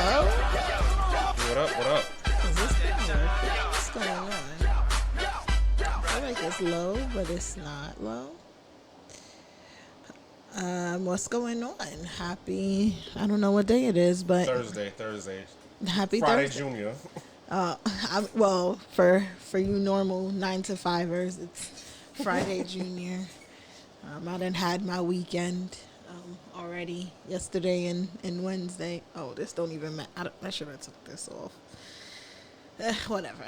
What up? What up? Is this gonna work? What's going on? I feel like it's low, but it's not low. What's going on? Happy, I don't know what day it is, but Thursday. happy Friday Thursday. Junior. Well, for you normal 9 to 5ers, it's Friday Junior. I done had my weekend already yesterday and Wednesday. Oh, this don't even matter. I should have took this off. Whatever.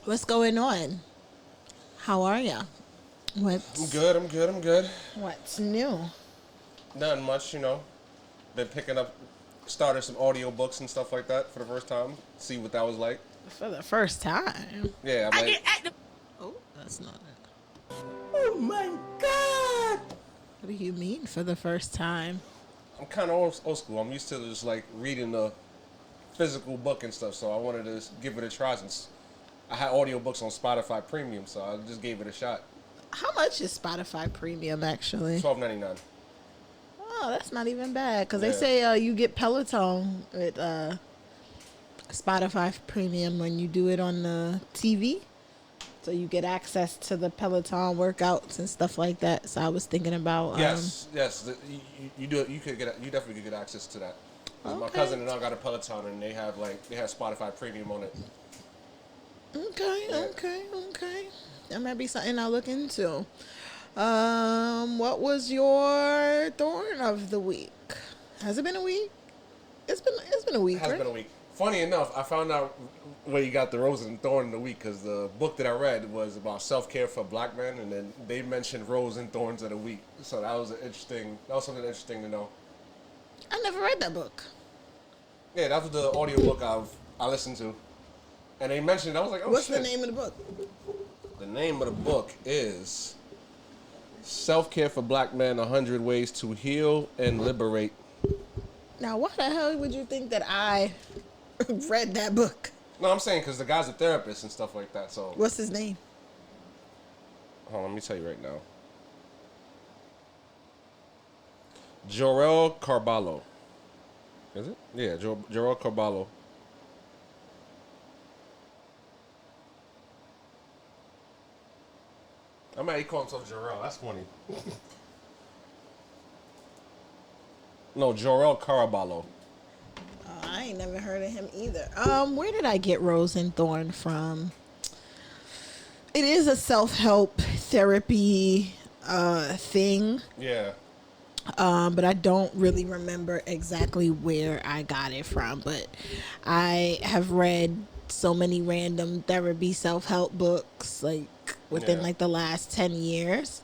What's going on? How are ya? I'm good. What's new? Nothing much, Been picking up, started some audiobooks and stuff like that for the first time. See what that was like. For the first time. Yeah, I'm like, Oh, that's not it. Oh my god! What do you mean for the first time? I'm kind of old school. I'm used to just like reading the physical book and stuff, so I wanted to give it a try since I had audiobooks on Spotify Premium, so I just gave it a shot. How much is Spotify Premium actually? $12.99. Oh, that's not even bad. Because they Yeah. say you get Peloton with Spotify Premium when you do it on the TV. So you get access to the Peloton workouts and stuff like that. So I was thinking about Yes. You do it. You definitely could get access to that. 'Cause my Okay. cousin and I got a Peloton, and they have Spotify Premium on it. Okay. That might be something I'll look into. What was your thorn of the week? Has it been a week? It's been a week, It has right? been a week. Funny enough, I found out where you got the rose and thorn of the week because the book that I read was about self-care for black men, and then they mentioned rose and thorns of the week. So that was something interesting to know. I never read that book. Yeah, that was the audiobook I listened to, and they mentioned. I was like, oh What's shit. the name of the book? The name of the book is Self-Care for Black Men: 100 Ways to Heal and Liberate. Now, why the hell would you think that I read that book? No, I'm saying because the guy's a therapist and stuff like that. So, What's his name? hold on, let me tell you right now. Jorel Carballo. Is it? Yeah, Jorel Carballo. I might call himself Jorel. That's funny. No, Jorel Caraballo. I ain't never heard of him either. Where did I get Rose and Thorn from? It is a self-help therapy thing. Yeah. But I don't really remember exactly where I got it from. But I have read so many random therapy self-help books, like within Yeah. like the last 10 years,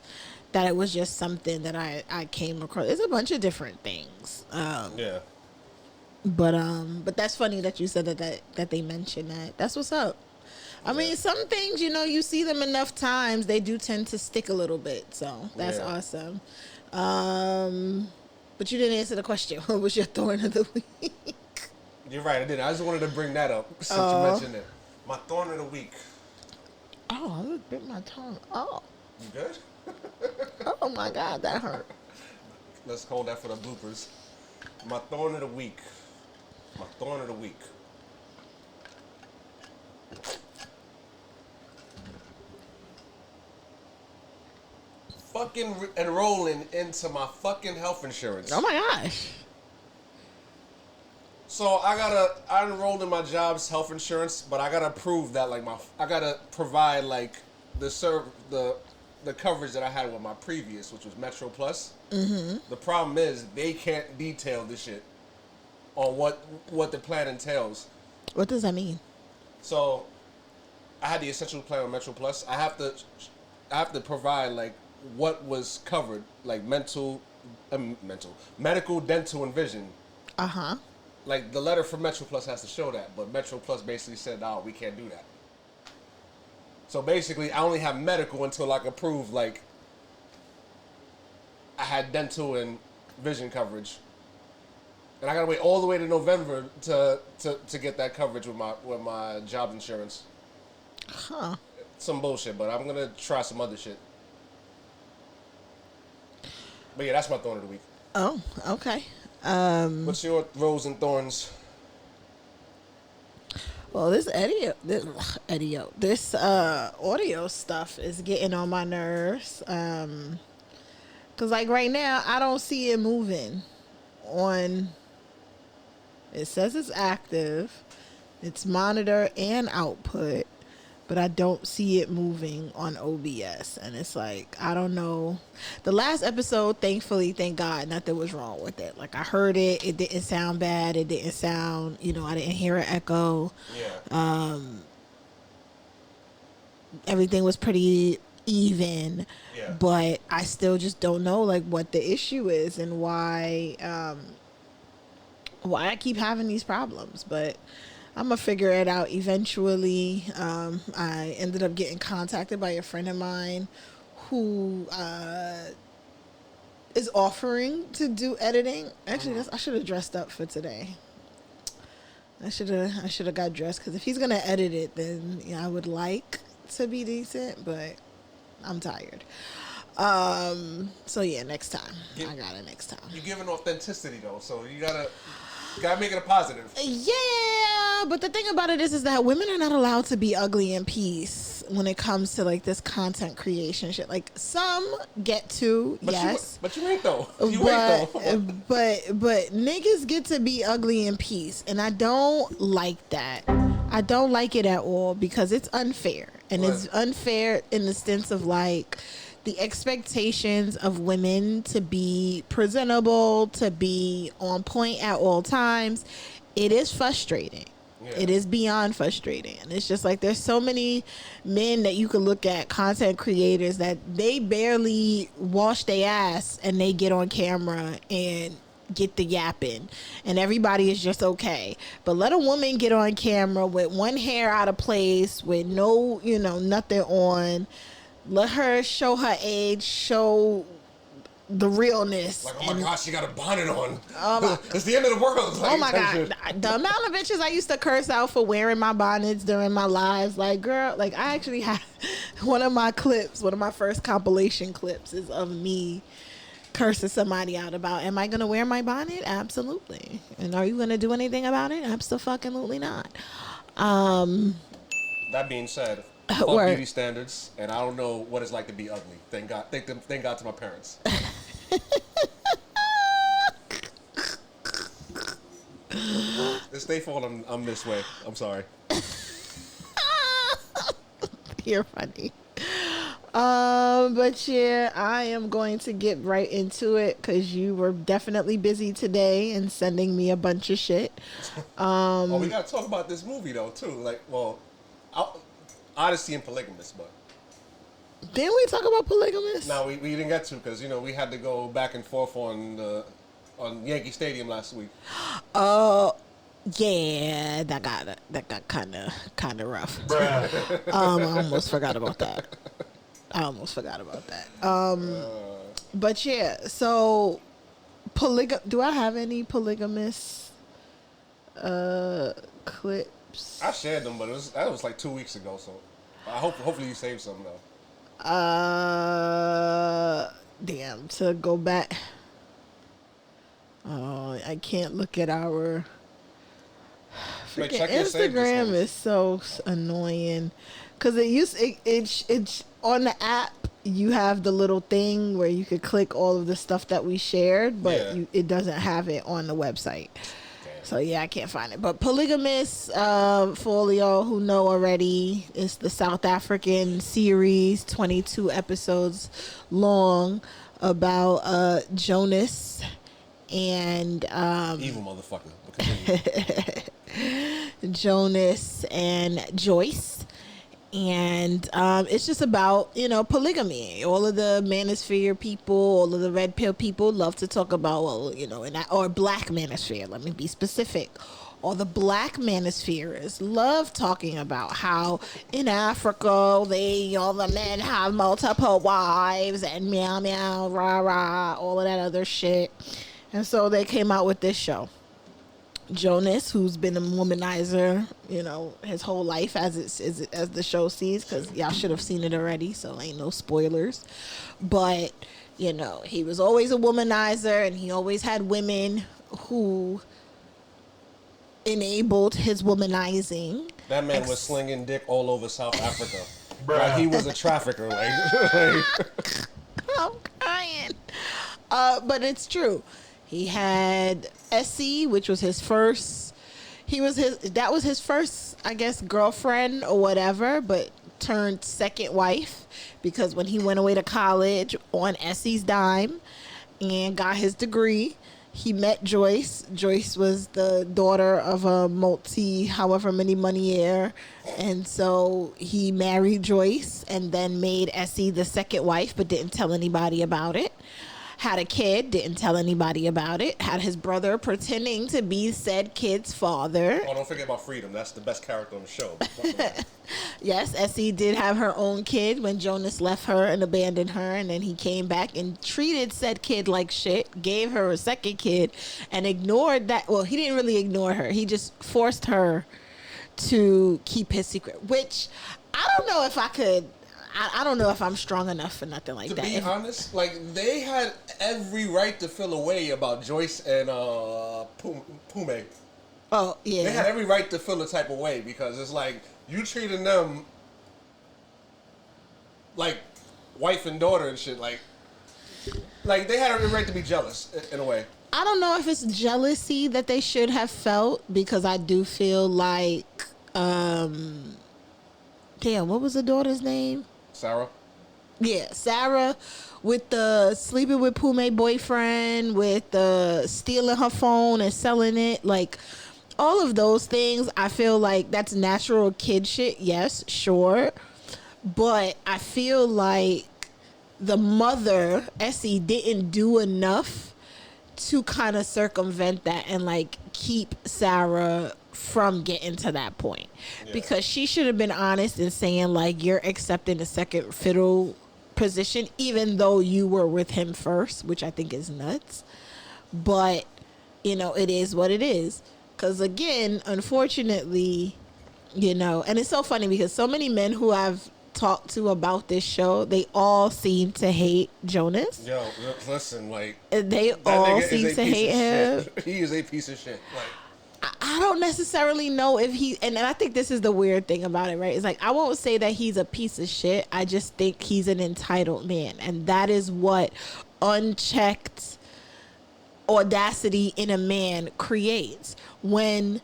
that it was just something that I came across. It's a bunch of different things. Yeah. But that's funny that you said that they mentioned that. That's what's up. I mean, some things, you see them enough times, they do tend to stick a little bit. So that's Yeah. awesome. But you didn't answer the question. What was your thorn of the week? You're right, I didn't. I just wanted to bring that up since you mentioned it. My thorn of the week. Oh, I just bit my tongue. Oh, You good? oh my God, that hurt. Let's hold that for the bloopers. My thorn of the week. My thorn of the week. Fucking enrolling into my fucking health insurance. Oh my gosh. So I enrolled in my job's health insurance, but I gotta prove that I gotta provide like the coverage that I had with my previous, which was Metro Plus. Mm-hmm. The problem is they can't detail this shit on what the plan entails. What does that mean? So I had the essential plan on Metro Plus. I have to provide like what was covered, like medical, dental, and vision. Uh-huh. Like the letter from Metro Plus has to show that, but Metro Plus basically said, "No, we can't do that." So basically, I only have medical until I can prove like I had dental and vision coverage, and I gotta wait all the way to November to get that coverage with my job insurance. Huh. Some bullshit, but I'm gonna try some other shit. But yeah, that's my thorn of the week. Oh, okay. What's your rose and thorns? Well, this audio stuff is getting on my nerves. Cause like right now, I don't see it moving on. It says it's active, it's monitor and output, but I don't see it moving on OBS. And it's like, I don't know. The last episode, thankfully, thank God, nothing was wrong with it. Like I heard it, it didn't sound bad. It didn't sound, I didn't hear an echo. Yeah. Everything was pretty even. Yeah. But I still just don't know like what the issue is and why I keep having these problems. But I'm gonna figure it out eventually. I ended up getting contacted by a friend of mine who is offering to do editing. Actually, I should have dressed up for today. I should have got dressed, because if he's gonna edit it, then I would like to be decent, but I'm tired. So yeah, next time. I got it next time. You're giving authenticity though, so you gotta make it a positive. Yeah, but the thing about it is that women are not allowed to be ugly in peace when it comes to like this content creation shit. Like some get to, but yes, but you ain't though. You ain't though. but niggas get to be ugly in peace, and I don't like that. I don't like it at all, because it's unfair, and it's unfair in the sense of like the expectations of women to be presentable, to be on point at all times. It is frustrating. Yeah. It is beyond frustrating. And it's just like there's so many men that you could look at, content creators, that they barely wash their ass and they get on camera and get the yapping, and everybody is just okay. But let a woman get on camera with one hair out of place, with no, nothing on. Let her show her age, show the realness. Like, oh my gosh, she got a bonnet on. It's the end of the world. Like, oh my God. The amount of bitches I used to curse out for wearing my bonnets during my lives. Like, girl, like I actually have one of my first compilation clips is of me cursing somebody out about, am I going to wear my bonnet? Absolutely. And are you going to do anything about it? Absolutely not. That being said, fuck beauty standards, and I don't know what it's like to be ugly. Thank God to my parents. It's their fault I'm this way. I'm sorry. You're funny. But yeah, I am going to get right into it, because you were definitely busy today and sending me a bunch of shit. Oh, we gotta talk about this movie though too. Like, well, Odyssey and Polygamous, but didn't we talk about Polygamous? No, we didn't get to, because we had to go back and forth on Yankee Stadium last week. Yeah, that got kind of rough. I almost forgot about that. But yeah, so do I have any polygamous clips? I shared them, but that was like 2 weeks ago, so hopefully you saved some though. Damn, to go back. Oh, I can't look at our freaking Instagram is so annoying, because it's on the app. You have the little thing where you could click all of the stuff that we shared, but it doesn't have it on the website. So yeah, I can't find it. But Polygamous, for all y'all who know already, it's the South African series, 22 episodes long, about Jonas and evil motherfucker. Jonas and Joyce. And it's just about, polygamy. All of the manosphere people, all of the red pill people love to talk about, or black manosphere, let me be specific. All the black manospheres love talking about how in Africa, all the men have multiple wives and meow, meow, rah, rah, all of that other shit. And so they came out with this show. Jonas, who's been a womanizer, his whole life as the show sees, because y'all should have seen it already, so ain't no spoilers. But he was always a womanizer, and he always had women who enabled his womanizing. That man was slinging dick all over South Africa. Like he was a trafficker. Like I'm crying. But it's true. He had Essie, which was his first. That was his first, I guess, girlfriend or whatever, but turned second wife because when he went away to college on Essie's dime and got his degree, he met Joyce. Joyce was the daughter of a however many money-er. And so he married Joyce and then made Essie the second wife, but didn't tell anybody about it. Had a kid, didn't tell anybody about it. Had his brother pretending to be said kid's father. Oh, don't forget about Freedom. That's the best character on the show. Yes, Essie did have her own kid when Jonas left her and abandoned her, and then he came back and treated said kid like shit, gave her a second kid, and ignored that. Well, he didn't really ignore her. He just forced her to keep his secret, which I don't know if I could. I don't know if I'm strong enough for nothing like that. To be honest, like they had every right to feel away about Joyce and Pume. Oh yeah, they had every right to feel a type of way because it's like you treating them like wife and daughter and shit. Like they had every right to be jealous in a way. I don't know if it's jealousy that they should have felt because I do feel like, damn, what was the daughter's name? Sarah? Yeah, Sarah with the sleeping with Pume boyfriend, with the stealing her phone and selling it. Like, all of those things, I feel like that's natural kid shit. Yes, sure. But I feel like the mother, Essie, didn't do enough to kind of circumvent that and, like, keep Sarah from getting to that point. Yeah. Because she should have been honest in saying, like, you're accepting the second fiddle position even though you were with him first, which I think is nuts. But, you know, it is what it is. Because, again, unfortunately, you know, and it's so funny because so many men who I've talked to about this show, they all seem to hate Jonas. Yo, listen, like, they all seem to hate him. He is a piece of shit. Like, I don't necessarily know if he, and I think this is the weird thing about it, right? It's like, I won't say that he's a piece of shit. I just think he's an entitled man. And that is what unchecked audacity in a man creates. When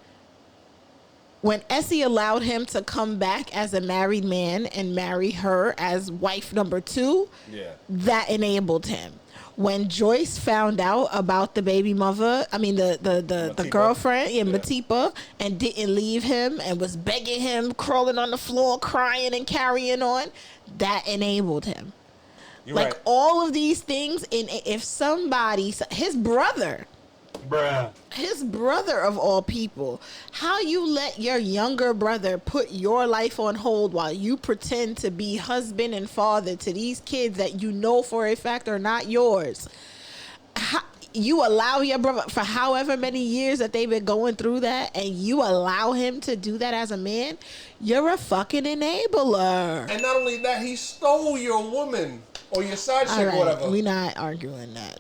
Essie allowed him to come back as a married man and marry her as wife number 2, yeah, that enabled him. When Joyce found out about the baby mother, I mean the girlfriend, Matipa, and didn't leave him and was begging him, crawling on the floor, crying and carrying on, that enabled him. You're like right. All of these things, and if somebody, his brother of all people, how you let your younger brother put your life on hold while you pretend to be husband and father to these kids that you know for a fact are not yours. You allow your brother for however many years that they've been going through that, and you allow him to do that as a man, you're a fucking enabler. And not only that, he stole your woman or your side chick, right, whatever. We're not arguing that.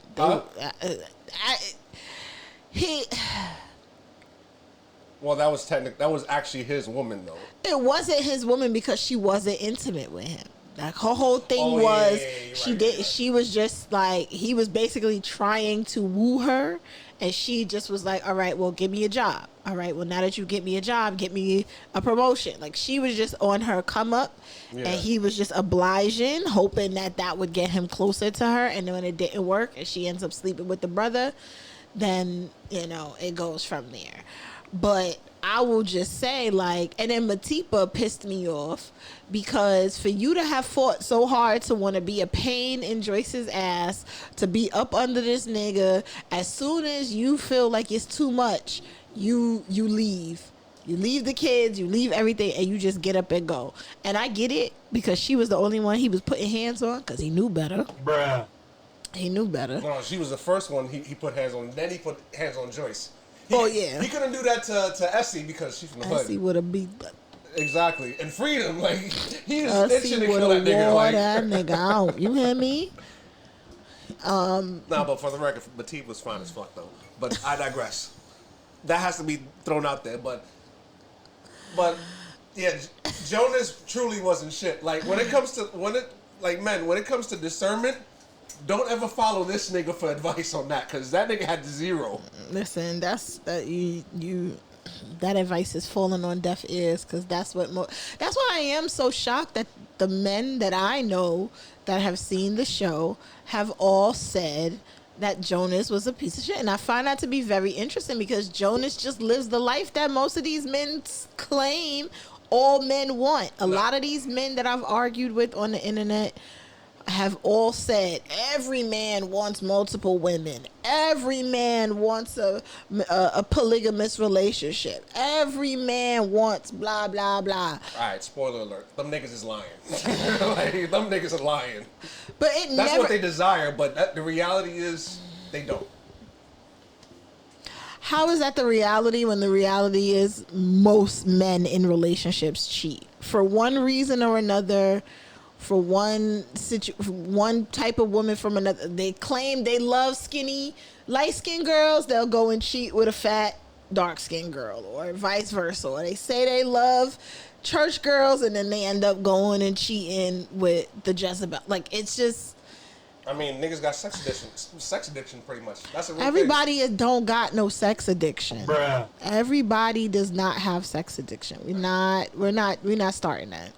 Well, that was actually his woman, though. It wasn't his woman because she wasn't intimate with him. Like, her whole thing was she was just like, he was basically trying to woo her, and she just was like, all right, well, give me a job. All right, well, now that you get me a job, get me a promotion. Like, she was just on her come up, and he was just obliging, hoping that would get him closer to her. And then when it didn't work and she ends up sleeping with the brother, then, you know, it goes from there. But I will just say, like, and then Matipa pissed me off because for you to have fought so hard to want to be a pain in Joyce's ass, to be up under this nigga, as soon as you feel like it's too much, you leave. You leave the kids, you leave everything, and you just get up and go. And I get it because she was the only one he was putting hands on because he knew better. Bruh. He knew better. No, she was the first one he put hands on. Then he put hands on Joyce. He couldn't do that to Essie because she's from the hood. Essie would have beat. Exactly. And Freedom, like, he is Essie itching to would kill that have nigga. wore Like, that nigga out. You hear me? Nah, but for the record, Matipa was fine as fuck though. But I digress. That has to be thrown out there. But yeah, Jonas truly wasn't shit. Like when it comes to when it comes to discernment, don't ever follow this nigga for advice on that, because that nigga had 0. Listen, that advice is falling on deaf ears, because that's why I am so shocked that the men that I know that have seen the show have all said that Jonas was a piece of shit. And I find that to be very interesting, because Jonas just lives the life that most of these men claim all men want. A lot of these men that I've argued with on the internet have all said every man wants multiple women. Every man wants a polygamous relationship. Every man wants blah, blah, blah. All right, spoiler alert. Them niggas is lying. Like, them niggas are lying. But that's what they desire, but the reality is they don't. How is that the reality when the reality is most men in relationships cheat? For one reason or another, for one type of woman from another. They claim they love skinny, light-skinned girls. They'll go and cheat with a fat, dark-skinned girl, or vice versa. Or they say they love church girls, and then they end up going and cheating with the Jezebel. Like, it's just... I mean, niggas got sex addiction pretty much. That's a real Everybody thing. don't got no sex addiction. Bruh. Everybody does not have sex addiction. We're not starting that.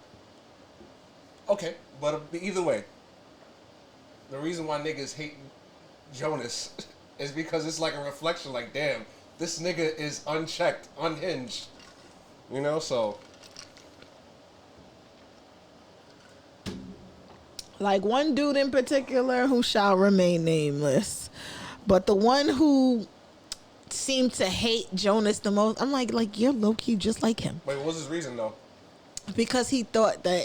Okay, but either way, the reason why niggas hate Jonas is because it's like a reflection, like, damn, this nigga is unchecked, unhinged. You know, so... Like one dude in particular who shall remain nameless. But the one who seemed to hate Jonas the most, I'm like you're low-key just like him. Wait, what was his reason, though? Because he thought that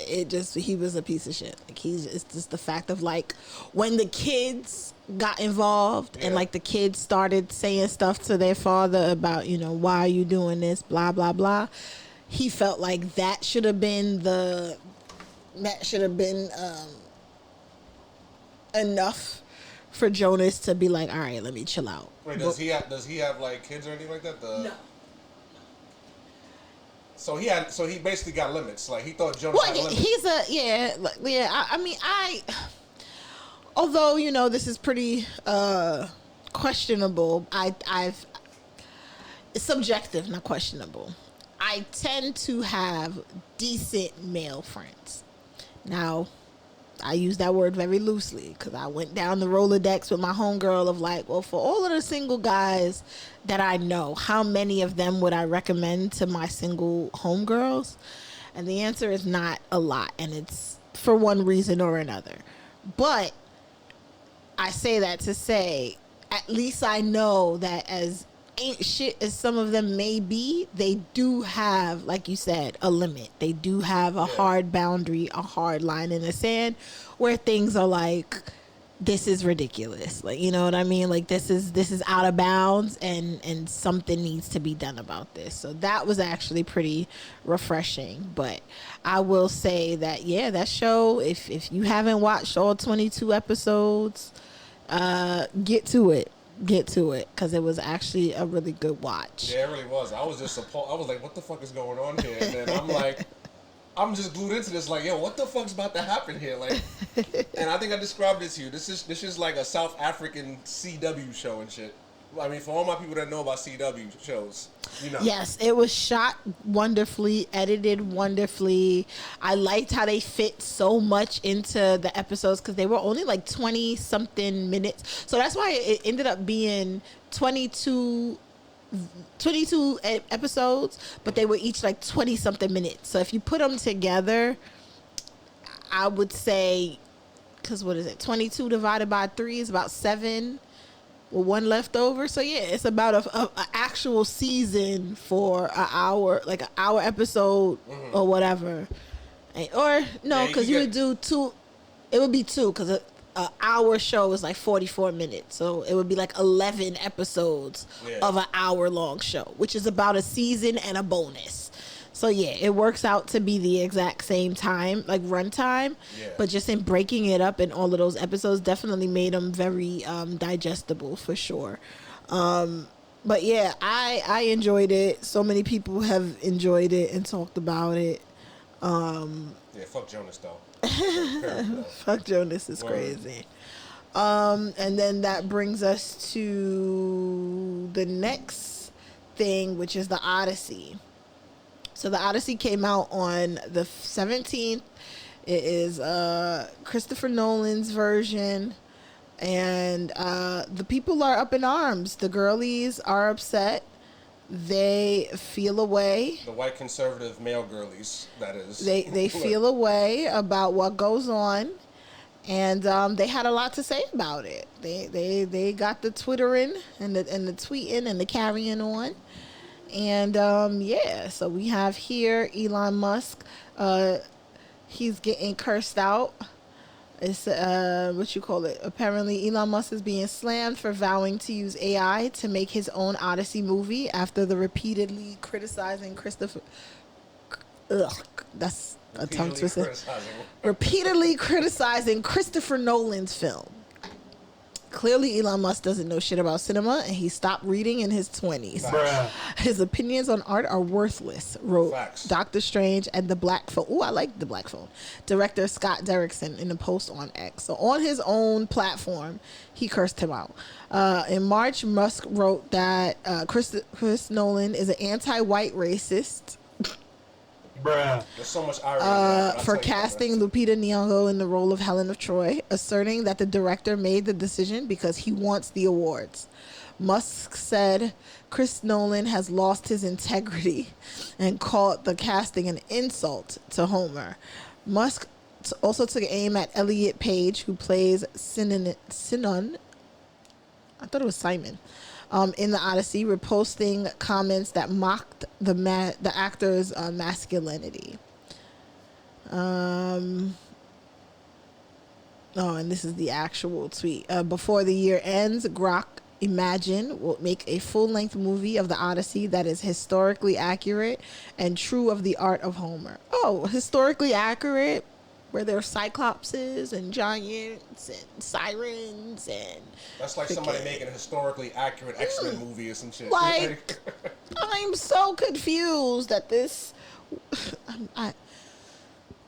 he was a piece of shit. Like it's just the fact of like when the kids got involved and like the kids started saying stuff to their father about, you know, why are you doing this, blah, blah, blah. He felt like that should have been enough for Jonas to be like, all right, let me chill out. Wait, does he have like kids or anything like that? No. So he basically got limits. Like he thought Jonas had limits. I mean, although, you know, this is pretty questionable. It's subjective, not questionable. I tend to have decent male friends. Now, I use that word very loosely because I went down the Rolodex with my homegirl of like, well, for all of the single guys that I know, how many of them would I recommend to my single homegirls? And the answer is not a lot, and it's for one reason or another. But I say that to say, at least I know that as ain't shit as some of them may be, they do have, like you said, a limit. They do have a hard boundary, a hard line in the sand where things are like, this is ridiculous. Like, you know what I mean? Like this is out of bounds and something needs to be done about this. So that was actually pretty refreshing. But I will say that, yeah, that show, if you haven't watched all 22 episodes, get to it because it was actually a really good watch. Yeah, it really was. I was just I was like, what the fuck is going on here? And then I'm like, I'm just glued into this, like, yo, what the fuck's about to happen here? Like, and I think I described it to you. This is like a South African CW show and shit. I mean, for all my people that know about CW shows, you know. Yes, it was shot wonderfully, edited wonderfully. I liked how they fit so much into the episodes because they were only like 20-something minutes. So that's why it ended up being 22 episodes, but they were each like 20-something minutes. So if you put them together, I would say, because what is it? 22 divided by 3 is about 7. With one left over. So yeah, it's about a actual season for an hour, like an hour episode or whatever. Or no, because you would do 2. It would be 2 because an hour show is like 44 minutes. So it would be like 11 episodes of an hour long show, which is about a season and a bonus. So yeah, it works out to be the exact same time, like runtime, but just in breaking it up in all of those episodes definitely made them very digestible for sure. But yeah, I enjoyed it. So many people have enjoyed it and talked about it. Yeah, fuck Jonas though. Fair, Fuck Jonas is Word. crazy. And then that brings us to the next thing, which is the Odyssey. So the Odyssey came out on the 17th. It is Christopher Nolan's version. And the people are up in arms. The girlies are upset. They feel away. The white conservative male girlies, that is. They feel away about what goes on. And they had a lot to say about it. They got the twittering and the tweeting and the carrying on. And yeah, so we have here Elon Musk. He's getting cursed out. It's what you call it. Apparently, Elon Musk is being slammed for vowing to use AI to make his own Odyssey movie after the repeatedly criticizing Christopher. Ugh, that's a tongue twister. Repeatedly criticizing Christopher Nolan's film. Clearly, Elon Musk doesn't know shit about cinema, and he stopped reading in his 20s. Bruh. His opinions on art are worthless, wrote Facts. Doctor Strange and the Black Phone. Ooh, I like the Black Phone. Director Scott Derrickson in a post on X. So on his own platform, he cursed him out. In March, Musk wrote that Chris Nolan is an anti-white racist. Bruh. There's so much irony in that, For casting Lupita Nyong'o in the role of Helen of Troy, asserting that the director made the decision because he wants the awards. Musk said Chris Nolan has lost his integrity and called the casting an insult to Homer. Musk also took aim at Elliot Page, who plays Sinon. I thought it was Simon. In the Odyssey, reposting comments that mocked the actor's masculinity. Oh, and this is the actual tweet. Before the year ends, Grok Imagine will make a full-length movie of the Odyssey that is historically accurate and true of the art of Homer. Oh, historically accurate? Where there are cyclopses and giants and sirens and... That's like somebody making a historically accurate X-Men movie or some shit. Like, I'm so confused at this.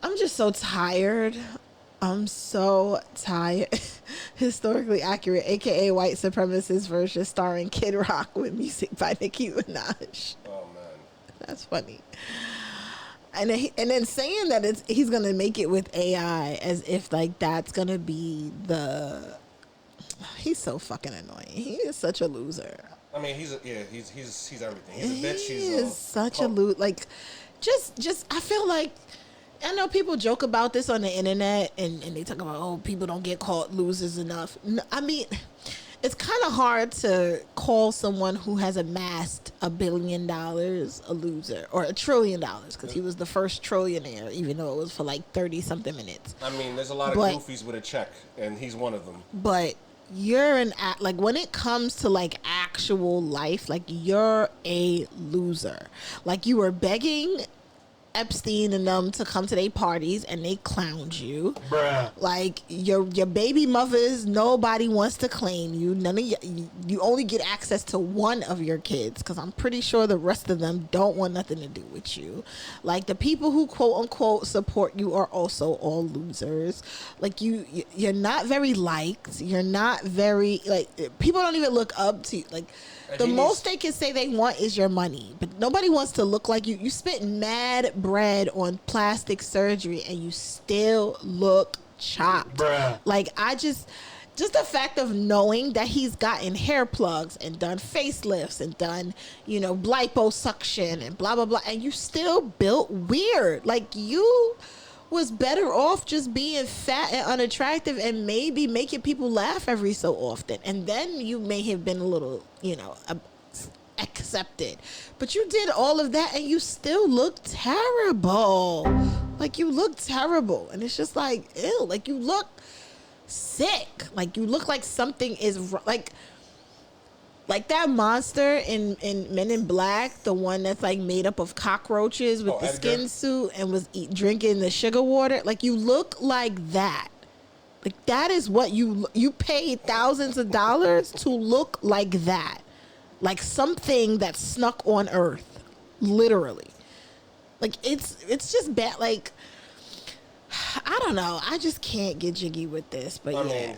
I'm just so tired. I'm so tired. Historically accurate, aka white supremacist version starring Kid Rock with music by Nicki Minaj. Oh man, that's funny. And then saying that he's gonna make it with AI as if like that's gonna be the. He's so fucking annoying. He is such a loser. I mean, he's everything. He's a bitch. He is such a loser. Like, just I feel like. I know people joke about this on the internet and they talk about, oh, people don't get called losers enough. No, I mean, it's kind of hard to call someone who has amassed $1 billion a loser, or $1 trillion, because he was the first trillionaire, even though it was for like 30 something minutes. I mean, there's a lot of goofies with a check, and he's one of them. But like when it comes to like actual life, like you're a loser. Like you were begging Epstein and them to come to their parties and they clowned you. Bruh. Like your baby mothers, nobody wants to claim you. None of you only get access to one of your kids, because I'm pretty sure the rest of them don't want nothing to do with you. Like the people who quote unquote support you are also all losers. Like you're not very liked. You're not very, like, people don't even look up to you. Like the most they can say they want is your money, but nobody wants to look like you. You spent mad bread on plastic surgery and you still look chopped. Bruh. Like just the fact of knowing that he's gotten hair plugs and done facelifts and done, liposuction and blah, blah, blah. And you still built weird. Like you was better off just being fat and unattractive and maybe making people laugh every so often. And then you may have been a little, accepted. But you did all of that and you still look terrible. Like you look terrible. And it's just like, ew, like you look sick. Like you look like something is like that monster in Men in Black, the one that's like made up of cockroaches with the Edgar skin suit and was drinking the sugar water. Like you look like that. Like that is what you paid thousands of dollars to look like that. like something that snuck on Earth, literally. Like it's just bad. Like I don't know. I just can't get jiggy with this. But I mean,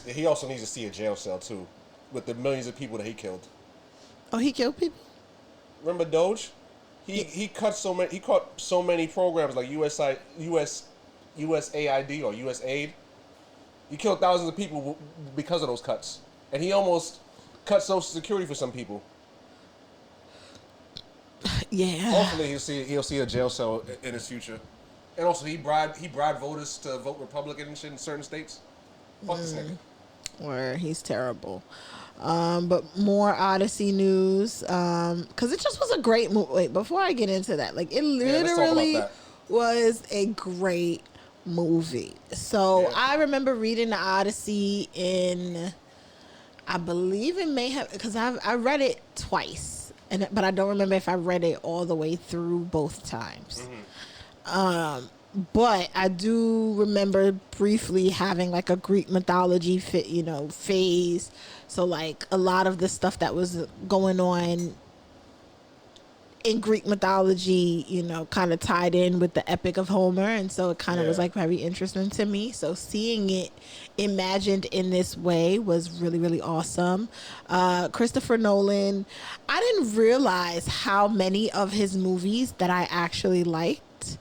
he also needs to see a jail cell too, with the millions of people that he killed. Oh, he killed people. Remember Doge? He caught so many programs like USAID or USAID. He killed thousands of people because of those cuts, and he almost cut Social Security for some people. Yeah. Hopefully he'll see a jail cell in his future, and also he bribed voters to vote Republican and shit in certain states. Fuck this nigga. Or he's terrible. But more Odyssey news, because it just was a great movie. Wait, before I get into that, like it literally was a great movie. So I remember reading the Odyssey I believe it may have, because I read it twice, but I don't remember if I read it all the way through both times. But I do remember briefly having like a Greek mythology phase. So like a lot of the stuff that was going on in Greek mythology, kind of tied in with the Epic of Homer. And so it kind of was like very interesting to me. So seeing it imagined in this way was really, really awesome. Christopher Nolan, I didn't realize how many of his movies that I actually liked.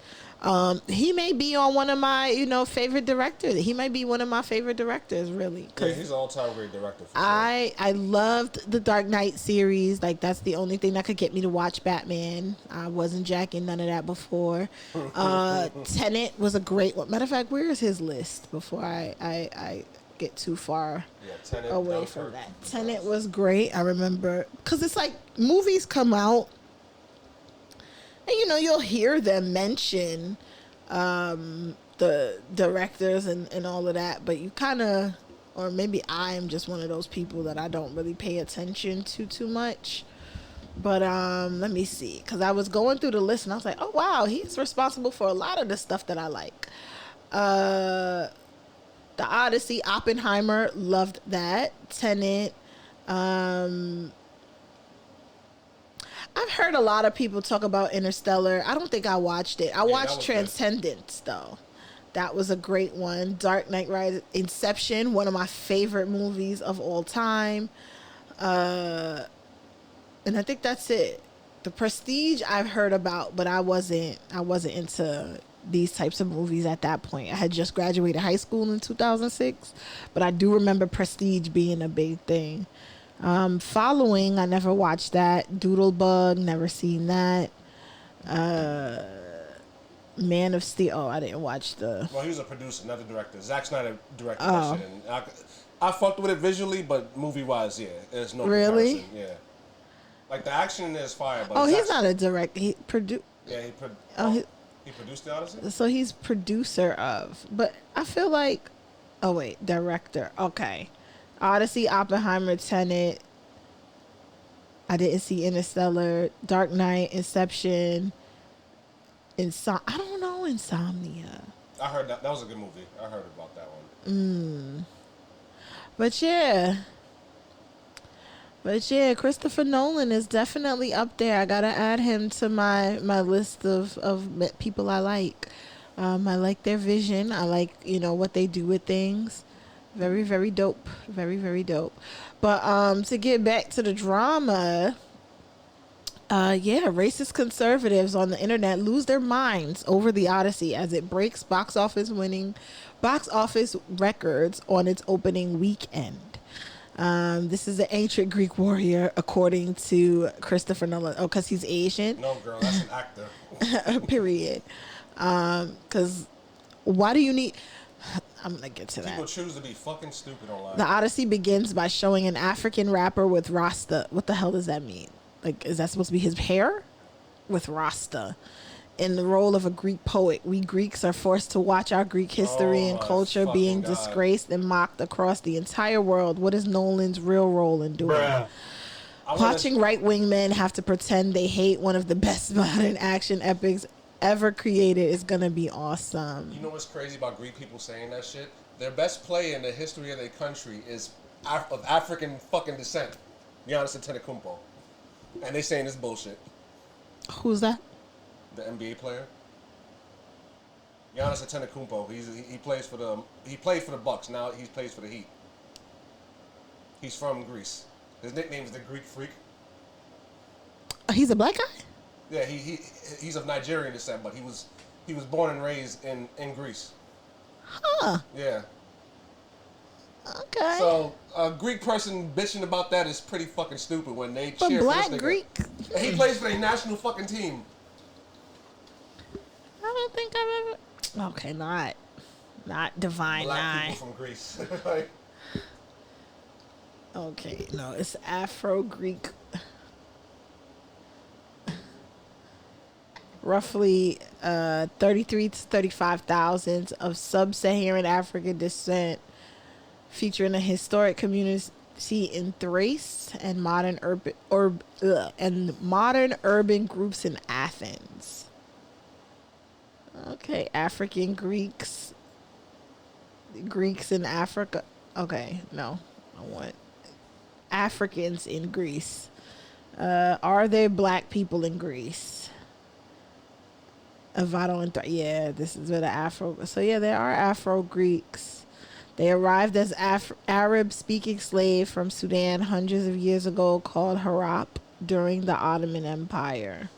He may be on one of my, favorite directors. He might be one of my favorite directors, really. Yeah, he's an all-time great director. For sure. I loved the Dark Knight series. Like, that's the only thing that could get me to watch Batman. I wasn't jacking none of that before. Tenet was a great one. Matter of fact, where is his list before I get too far away from that? Tenet was great. I remember, because it's like movies come out, and you'll hear them mention the directors and all of that, but you kind of, or maybe I'm just one of those people that I don't really pay attention to too much. But let me see, because I was going through the list and I was like, oh wow, he's responsible for a lot of the stuff that I like. The Odyssey, Oppenheimer, loved that. Tenet. I've heard a lot of people talk about Interstellar. I don't think I watched it. I watched Transcendence, though. That was a great one. Dark Knight Rises, Inception, one of my favorite movies of all time. And I think that's it. The Prestige I've heard about, but I wasn't into these types of movies at that point. I had just graduated high school in 2006, but I do remember Prestige being a big thing. Following, I never watched that. Doodlebug, never seen that. Man of Steel. Oh, I didn't watch the. Well, he was a producer, not the director. Zack Snyder directed that shit. And I fucked with it visually, but movie wise, there's no comparison. Yeah, like the action in there is fire. But he's not a director. He produced. Yeah, he produced the Odyssey. So he's producer of. But I feel like, director. Okay. Odyssey, Oppenheimer, Tenet. I didn't see Interstellar, Dark Knight, Inception, I don't know, Insomnia. I heard that was a good movie. I heard about that one. But yeah, Christopher Nolan is definitely up there. I gotta add him to my list of people I like. I like their vision. I like what they do with things. Very, very dope. Very, very dope. But to get back to the drama, racist conservatives on the internet lose their minds over the Odyssey as it breaks box office records on its opening weekend. This is an ancient Greek warrior, according to Christopher Nolan. Oh, because he's Asian? No, girl, that's an actor. Period. Because why do you need... I'm going to get to that. People choose to be fucking stupid online. The Odyssey begins by showing an African rapper with Rasta. What the hell does that mean? Like, is that supposed to be his hair? With Rasta. In the role of a Greek poet, we Greeks are forced to watch our Greek history and culture being disgraced and mocked across the entire world. What is Nolan's real role in doing? Watching right-wing men have to pretend they hate one of the best modern action epics ever created is gonna be awesome. You know what's crazy about Greek people saying that shit? Their best play in the history of their country is of African fucking descent. Giannis Antetokounmpo. And they saying it's bullshit. Who's that? The NBA player. Giannis Antetokounmpo. He played for the Bucks. Now he plays for the Heat. He's from Greece. His nickname is the Greek Freak. He's a black guy? Yeah, he's of Nigerian descent, but he was born and raised in Greece. Huh. Yeah. Okay. So a Greek person bitching about that is pretty fucking stupid when they But cheer black for this nigga. Greek? He plays for a national fucking team. I don't think I've ever. Okay, not Divine Black Nine. people from Greece. Like, Okay, no, it's Afro Greek. Roughly 33 to 35,000 of sub-Saharan African descent, featuring a historic community in Thrace and modern urban groups in Athens. Okay, African Greeks in Africa. Okay, no, I want Africans in Greece. Are there black people in Greece? Yeah, this is where the Afro. So yeah, there are Afro Greeks. They arrived as Arab-speaking slaves from Sudan hundreds of years ago, called Harap, during the Ottoman Empire.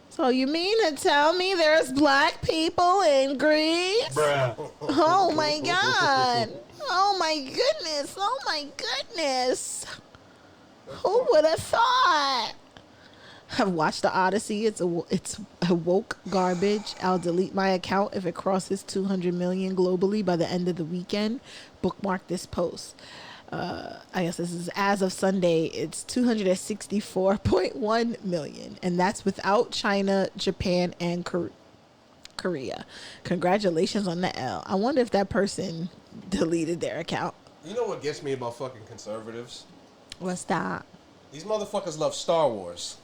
So you mean to tell me there's black people in Greece? Bruh. Oh my God! Oh my goodness! Oh my goodness! Who would have thought? I've watched the Odyssey. It's a woke garbage. I'll delete my account if it crosses 200 million globally by the end of the weekend. Bookmark this post. I guess this is as of Sunday. It's 264.1 million, and that's without China, Japan, and Korea. Congratulations on the L. I wonder if that person deleted their account. you know what gets me about fucking conservatives? What's that? These motherfuckers love Star Wars.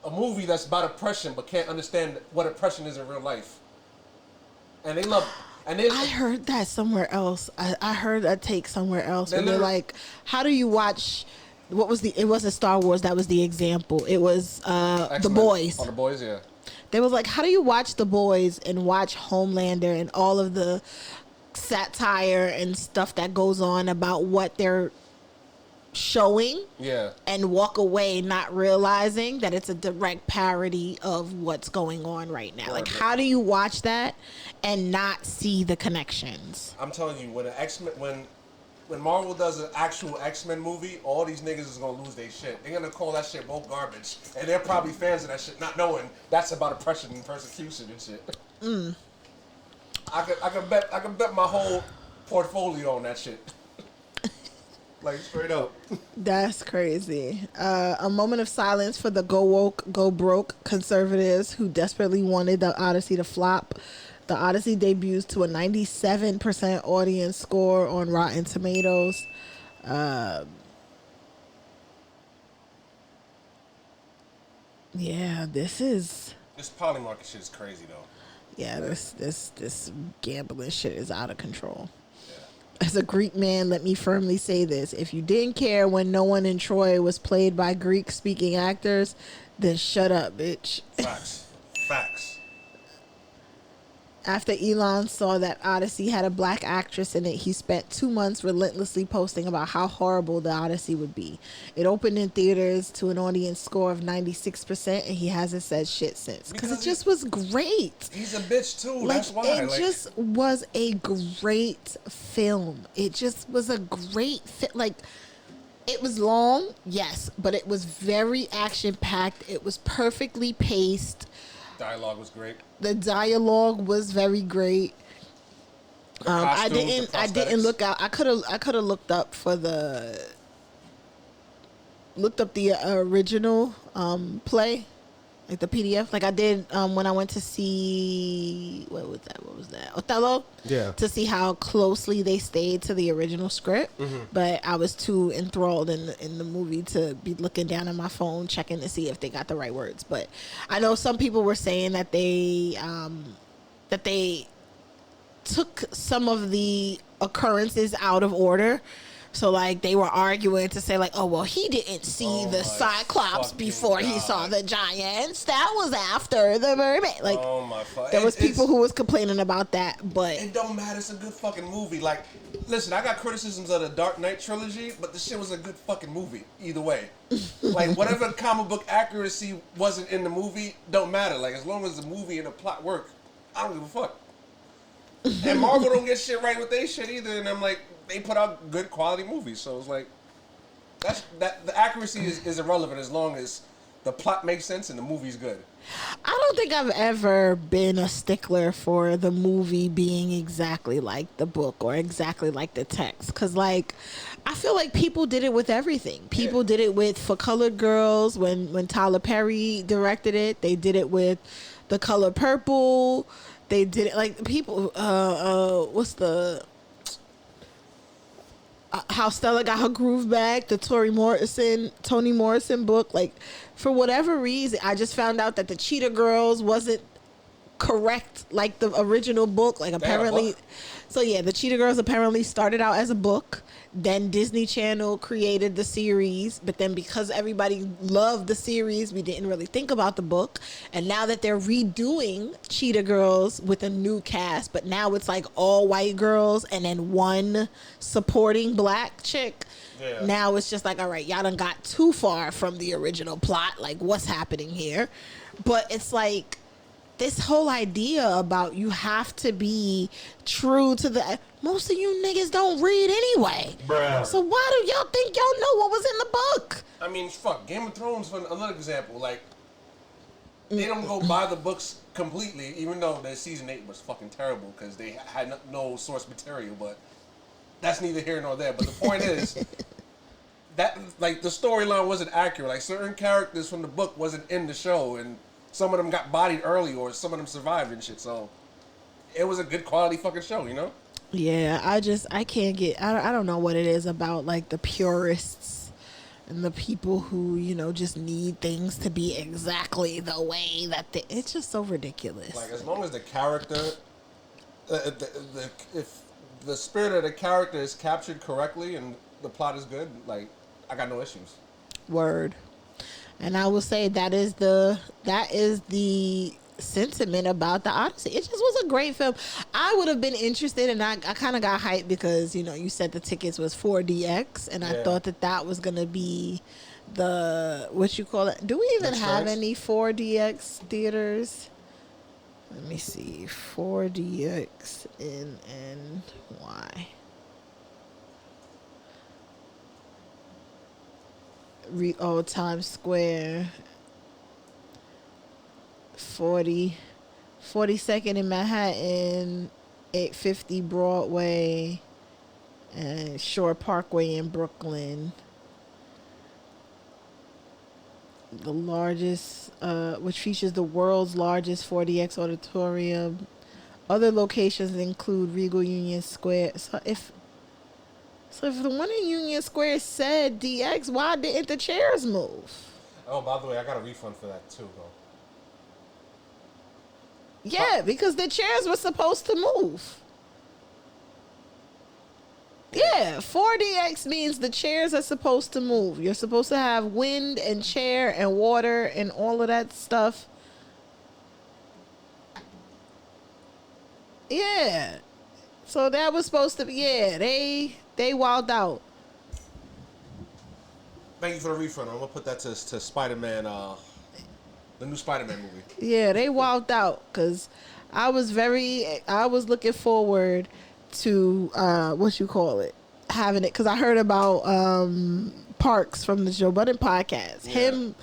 A movie that's about oppression but can't understand what oppression is in real life. And they love... I heard that somewhere else. I heard a take somewhere else. They're like, how do you watch... It wasn't Star Wars, that was the example. It was The Boys. Oh, The Boys, yeah. They was like, how do you watch The Boys and watch Homelander and all of the satire and stuff that goes on about what they're showing, and walk away not realizing that it's a direct parody of what's going on right now? Like, how do you watch that and not see the connections? I'm telling you, when Marvel does an actual X-Men movie, all these niggas is gonna lose their shit. They're gonna call that shit woke garbage, and they're probably fans of that shit, not knowing that's about oppression and persecution and shit. I could bet my whole portfolio on that shit. Like, straight up. That's crazy. A moment of silence for the go woke, go broke conservatives who desperately wanted the Odyssey to flop. The Odyssey debuts to a 97% audience score on Rotten Tomatoes. Yeah, this Polymarket shit is crazy though. Yeah, this gambling shit is out of control. As a Greek man, let me firmly say this. If you didn't care when no one in Troy was played by Greek-speaking actors, then shut up, bitch. Facts. After Elon saw that Odyssey had a black actress in it, he spent 2 months relentlessly posting about how horrible the Odyssey would be. It opened in theaters to an audience score of 96%, and he hasn't said shit since. Because it just was great. He's a bitch, too. Like, that's why. It just was a great film. It just was a great Like, it was long, yes, but it was very action-packed. It was perfectly paced. Dialogue was great. The dialogue was very great. I didn't look out. I could have looked up the original play, like the PDF, like I did when I went to see what was that Othello, to see how closely they stayed to the original script. But I was too enthralled in the movie to be looking down at my phone checking to see if they got the right words. But I know some people were saying that they took some of the occurrences out of order. So like they were arguing to say like, oh well, he didn't see the Cyclops before he saw the Giants. That was after the Mermaid. Like, oh my fuck, there was people who was complaining about that, but it don't matter. It's a good fucking movie. Like, listen, I got criticisms of the Dark Knight trilogy, but the shit was a good fucking movie either way. Like, whatever comic book accuracy wasn't in the movie don't matter. Like, as long as the movie and the plot work, I don't give a fuck. And Marvel don't get shit right with their shit either. And I'm like, they put out good quality movies, so it's like the accuracy is irrelevant as long as the plot makes sense and the movie's good. I don't think I've ever been a stickler for the movie being exactly like the book or exactly like the text, because like I feel like people did it with everything. People did it with For Colored Girls when Tyler Perry directed it. They did it with The Color Purple. They did it like people. What's the How Stella Got Her Groove Back, the Toni Morrison book. Like, for whatever reason, I just found out that the Cheetah Girls wasn't correct like the original book. Like, apparently, so yeah, the Cheetah Girls apparently started out as a book. Then Disney Channel created the series, but then because everybody loved the series, we didn't really think about the book. And now that they're redoing Cheetah Girls with a new cast, but now it's like all white girls and then one supporting black chick. Yeah. Now it's just like, all right, y'all done got too far from the original plot. Like, what's happening here? But it's like this whole idea about you have to be true to the... Most of you niggas don't read anyway. Bruh. So why do y'all think y'all know what was in the book? I mean, fuck. Game of Thrones, for another example, like, they don't go by the books completely, even though their season 8 was fucking terrible because they had no source material, but that's neither here nor there. But the point is that, like, the storyline wasn't accurate. Like, certain characters from the book wasn't in the show, and some of them got bodied early, or some of them survived and shit, so it was a good quality fucking show, you know? Yeah, I can't get, I don't know what it is about, like, the purists and the people who, you know, just need things to be exactly the way that it's just so ridiculous. Like, as long as the character, if the spirit of the character is captured correctly and the plot is good, like, I got no issues. Word. And I will say that is the sentiment about the Odyssey. It just was a great film. I would have been interested, and I kind of got hyped because, you know, you said the tickets was 4DX, and I thought that was going to be the, what you call it? Do we even have any 4DX theaters? Let me see. 4DX in NY. Times Square. 42nd in Manhattan, 850 Broadway, and Shore Parkway in Brooklyn. The largest, which features the world's largest 4DX auditorium. Other locations include Regal Union Square. So if the one in Union Square said DX, why didn't the chairs move? Oh, by the way, I got a refund for that too, though. Yeah, because the chairs were supposed to move. Yeah, 4DX means the chairs are supposed to move. You're supposed to have wind and chair and water and all of that stuff. Yeah. So that was supposed to be, they wilded out. Thank you for the refund. I'm going to put that to Spider-Man, the new Spider-Man movie. Yeah, they wilded out because I was looking forward to, having it. Because I heard about Parks from the Joe Budden podcast. Yeah. Him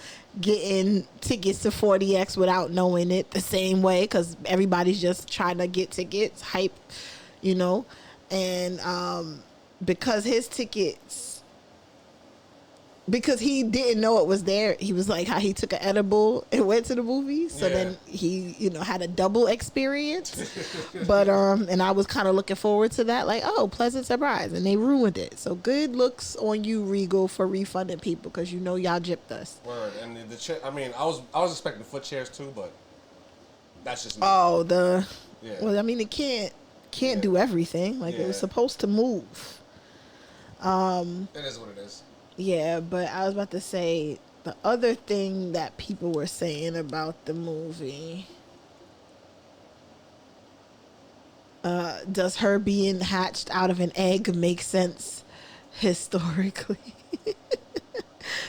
getting tickets to 4DX without knowing it the same way because everybody's just trying to get tickets, hype, you know. And because his tickets... Because he didn't know it was there. He was like how he took an edible and went to the movie. So then he, you know, had a double experience. But, and I was kind of looking forward to that. Like, oh, pleasant surprise. And they ruined it. So good looks on you, Regal, for refunding people. Because you know y'all gypped us. Word. And the chair, I mean, I was expecting foot chairs too, but that's just me. Oh, well, I mean, it can't do everything. Like, it was supposed to move. It is what it is. Yeah, but I was about to say the other thing that people were saying about the movie. Does her being hatched out of an egg make sense historically?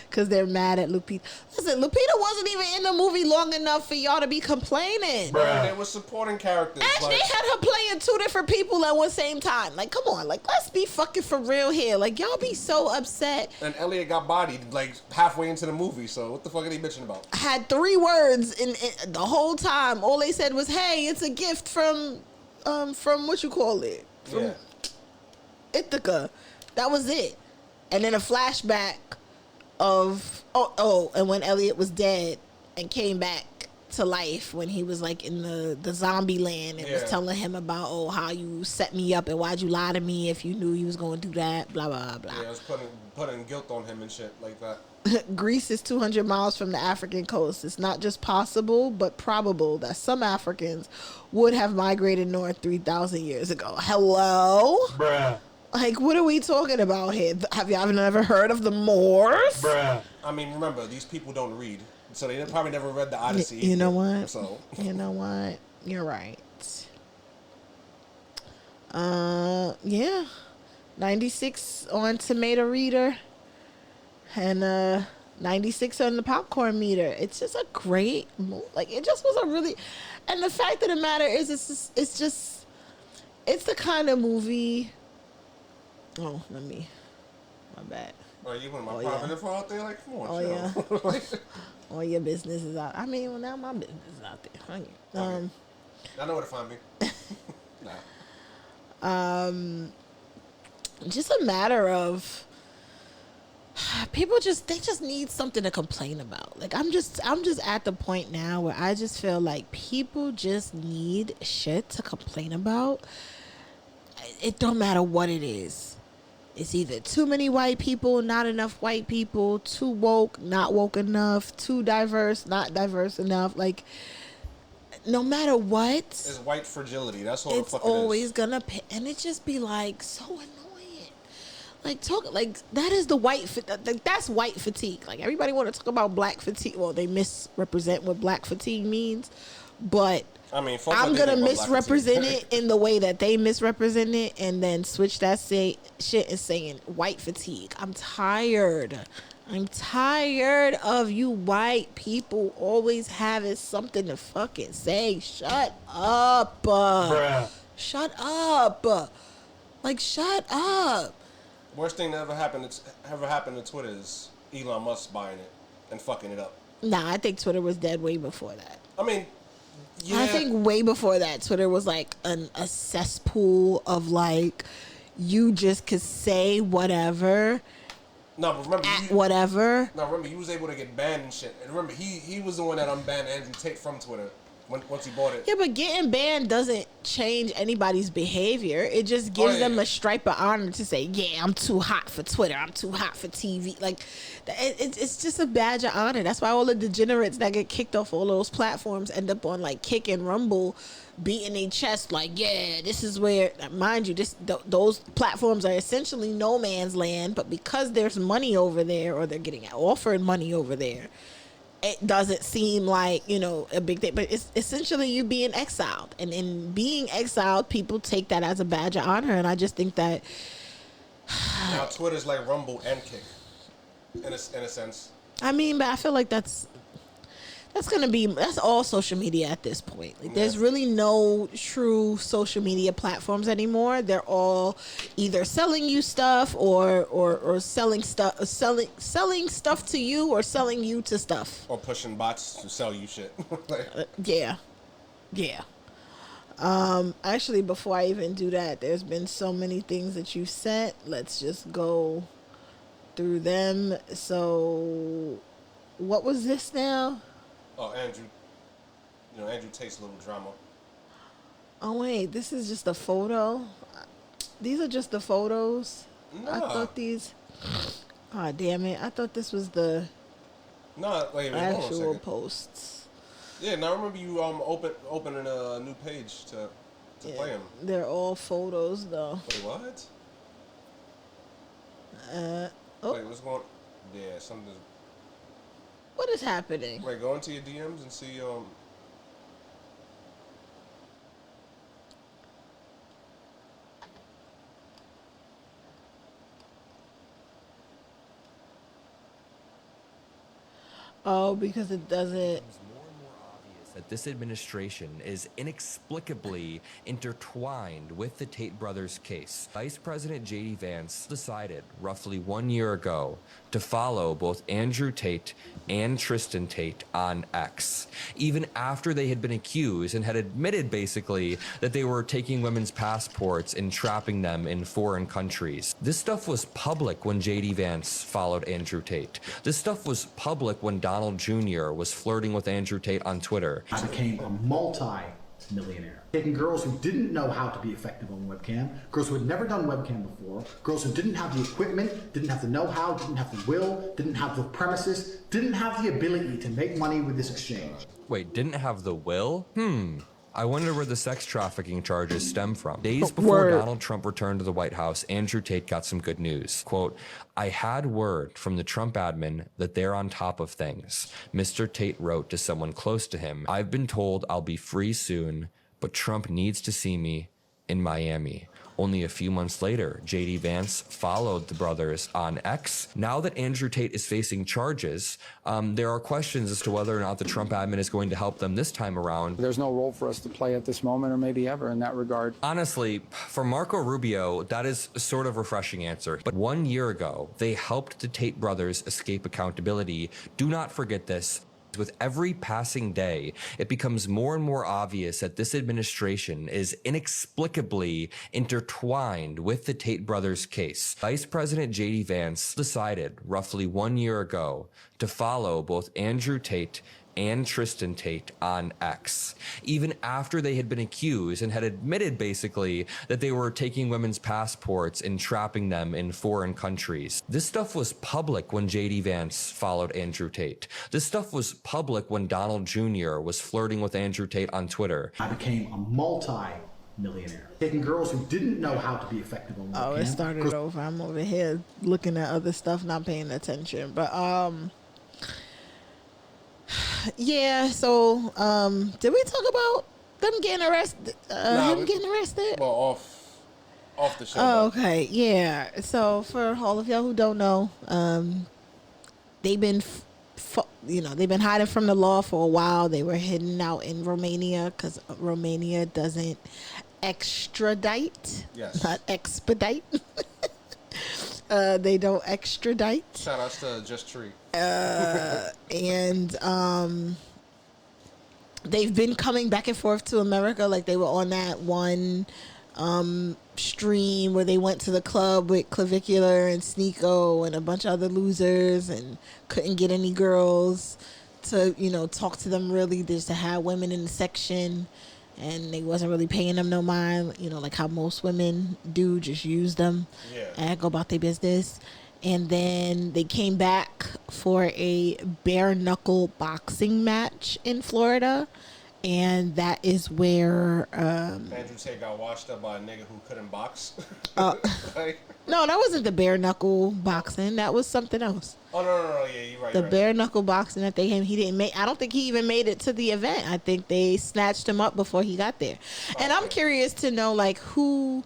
Because they're mad at Lupita. Listen, Lupita wasn't even in the movie long enough for y'all to be complaining. Bro, they were supporting characters. Actually, they had her playing two different people at one same time. Like, come on. Like, let's be fucking for real here. Like, y'all be so upset. And Elliot got bodied, like, halfway into the movie, so what the fuck are they bitching about? I had 3 words in the whole time. All they said was, hey, it's a gift from what you call it? From Ithaca. That was it. And then a flashback of and when Elliot was dead and came back to life when he was like in the zombie land and was telling him about how you set me up and why'd you lie to me if you knew you was going to do that, blah blah blah. Yeah, it was putting guilt on him and shit like that. Greece is 200 miles from the African coast. It's not just possible, but probable that some Africans would have migrated north 3,000 years ago. Hello? Bruh. Like, what are we talking about here? Have y'all ever heard of the Moors? Bruh. I mean, remember, these people don't read. So they probably never read the Odyssey. You know what? So. You know what? You're right. Yeah. 96 on tomato reader. And 96 on the popcorn meter. It's just a great movie. Like, it just was a really... And the fact of the matter is, it's the kind of movie... Oh, my bad. Oh, you put my private info out there? Like, come on, chill. Yeah. All your business is out. I mean, well, now my business is out there. Okay. I know where to find me. Just a matter of people they just need something to complain about. Like, I'm just at the point now where I just feel like people just need shit to complain about. It don't matter what it is. It's either too many white people, not enough white people, too woke, not woke enough, too diverse, not diverse enough. Like, no matter what, it's white fragility. That's what it's always gonna and it just be like so annoying. Like, talk like that is the that's white fatigue. Like, everybody want to talk about black fatigue. Well, they misrepresent what black fatigue means, but I mean, I'm gonna misrepresent it in the way that they misrepresent it, and then switch that shit and saying white fatigue. I'm tired of you white people always having something to fucking say. Shut up. Bruh. Shut up. Like, shut up. Worst thing that ever happened to Twitter is Elon Musk buying it and fucking it up. Nah, I think Twitter was dead way before that. I mean, yeah. I think way before that, Twitter was like a cesspool of like, you just could say whatever. No, but remember, whatever. No, remember, he was able to get banned and shit. And remember, he was the one that unbanned Andrew Tate from Twitter once he bought it. Yeah, but getting banned doesn't change anybody's behavior. It just gives them a stripe of honor to say, yeah, I'm too hot for Twitter. I'm too hot for TV. Like, it's just a badge of honor. That's why all the degenerates that get kicked off all those platforms end up on, like, Kick and Rumble, beating their chest like, yeah, this is where, mind you, those platforms are essentially no man's land, but because there's money over there, or they're getting offered money over there, it doesn't seem like, a big thing, but it's essentially you being exiled, and in being exiled, people take that as a badge of honor, and I just think that now Twitter's like Rumble and Kick, in a sense. I mean, but I feel like that's all social media at this point. Like, there's really no true social media platforms anymore. They're all either selling you stuff or selling stuff to you, or selling you to stuff, or pushing bots to sell you shit. Yeah. Actually, before I even do that, there's been so many things that you sent. Let's just go through them. So, what was this now? Oh, Andrew Tate's little drama. Oh, wait, this is just a photo? These are just the photos? Nah. I thought these... Oh, damn it. I thought this was the actual posts. Yeah, now I remember you opening a new page to play them. They're all photos, though. Wait, what? Oh, Wait, what's going? Yeah, something. what is happening? Wait, go into your DMs and see. Oh, because it doesn't. That this administration is inexplicably intertwined with the Tate brothers case. Vice President J.D. Vance decided roughly 1 year ago to follow both Andrew Tate and Tristan Tate on X, even after they had been accused and had admitted basically that they were taking women's passports and trapping them in foreign countries. This stuff was public when J.D. Vance followed Andrew Tate. This stuff was public when Donald Jr. was flirting with Andrew Tate on Twitter. I became a multi-millionaire. Taking girls who didn't know how to be effective on webcam, girls who had never done webcam before, girls who didn't have the equipment, didn't have the know-how, didn't have the will, didn't have the premises, didn't have the ability to make money with this exchange. Wait, didn't have the will? I wonder where the sex trafficking charges stem from. Days before Donald Trump returned to the White House, Andrew Tate got some good news. Quote, I had word from the Trump admin that they're on top of things. Mr. Tate wrote to someone close to him, I've been told I'll be free soon, but Trump needs to see me in Miami. Only a few months later, J.D. Vance followed the brothers on X. Now that Andrew Tate is facing charges, there are questions as to whether or not the Trump admin is going to help them this time around. There's no role for us to play at this moment or maybe ever in that regard. Honestly, for Marco Rubio, that is a sort of refreshing answer. But 1 year ago, they helped the Tate brothers escape accountability. Do not forget this. With every passing day, it becomes more and more obvious that this administration is inexplicably intertwined with the Tate brothers case. Vice President J.D. Vance decided roughly 1 year ago to follow both Andrew Tate and Tristan Tate on X, even after they had been accused and had admitted basically that they were taking women's passports and trapping them in foreign countries. This stuff was public when J.D. Vance followed Andrew Tate. This stuff was public when Donald Jr. was flirting with Andrew Tate on Twitter. I became a multi-millionaire. Taking girls who didn't know how to be effective on webcam. Oh, it started over. I'm over here looking at other stuff, not paying attention. But yeah. So did we talk about them getting arrested? Him getting arrested? Well, off the show. Oh, okay. Yeah. So for all of y'all who don't know, they've been, they've been hiding from the law for a while. They were hidden out in Romania because Romania doesn't extradite. Yes. Not expedite. They don't extradite. Shout outs to Just Tree. And they've been coming back and forth to America. Like they were on that one stream where they went to the club with Clavicular and Sneeko and a bunch of other losers and couldn't get any girls to, talk to them really. Just to have women in the section. And they wasn't really paying them no mind, like how most women do, just use them and go about their business. And then they came back for a bare knuckle boxing match in Florida. And that is where Andrew Tate got washed up by a nigga who couldn't box. No, that wasn't the bare knuckle boxing. That was something else. Oh no, yeah, you're right. The bare knuckle boxing that he didn't make. I don't think he even made it to the event. I think they snatched him up before he got there. And I'm curious to know who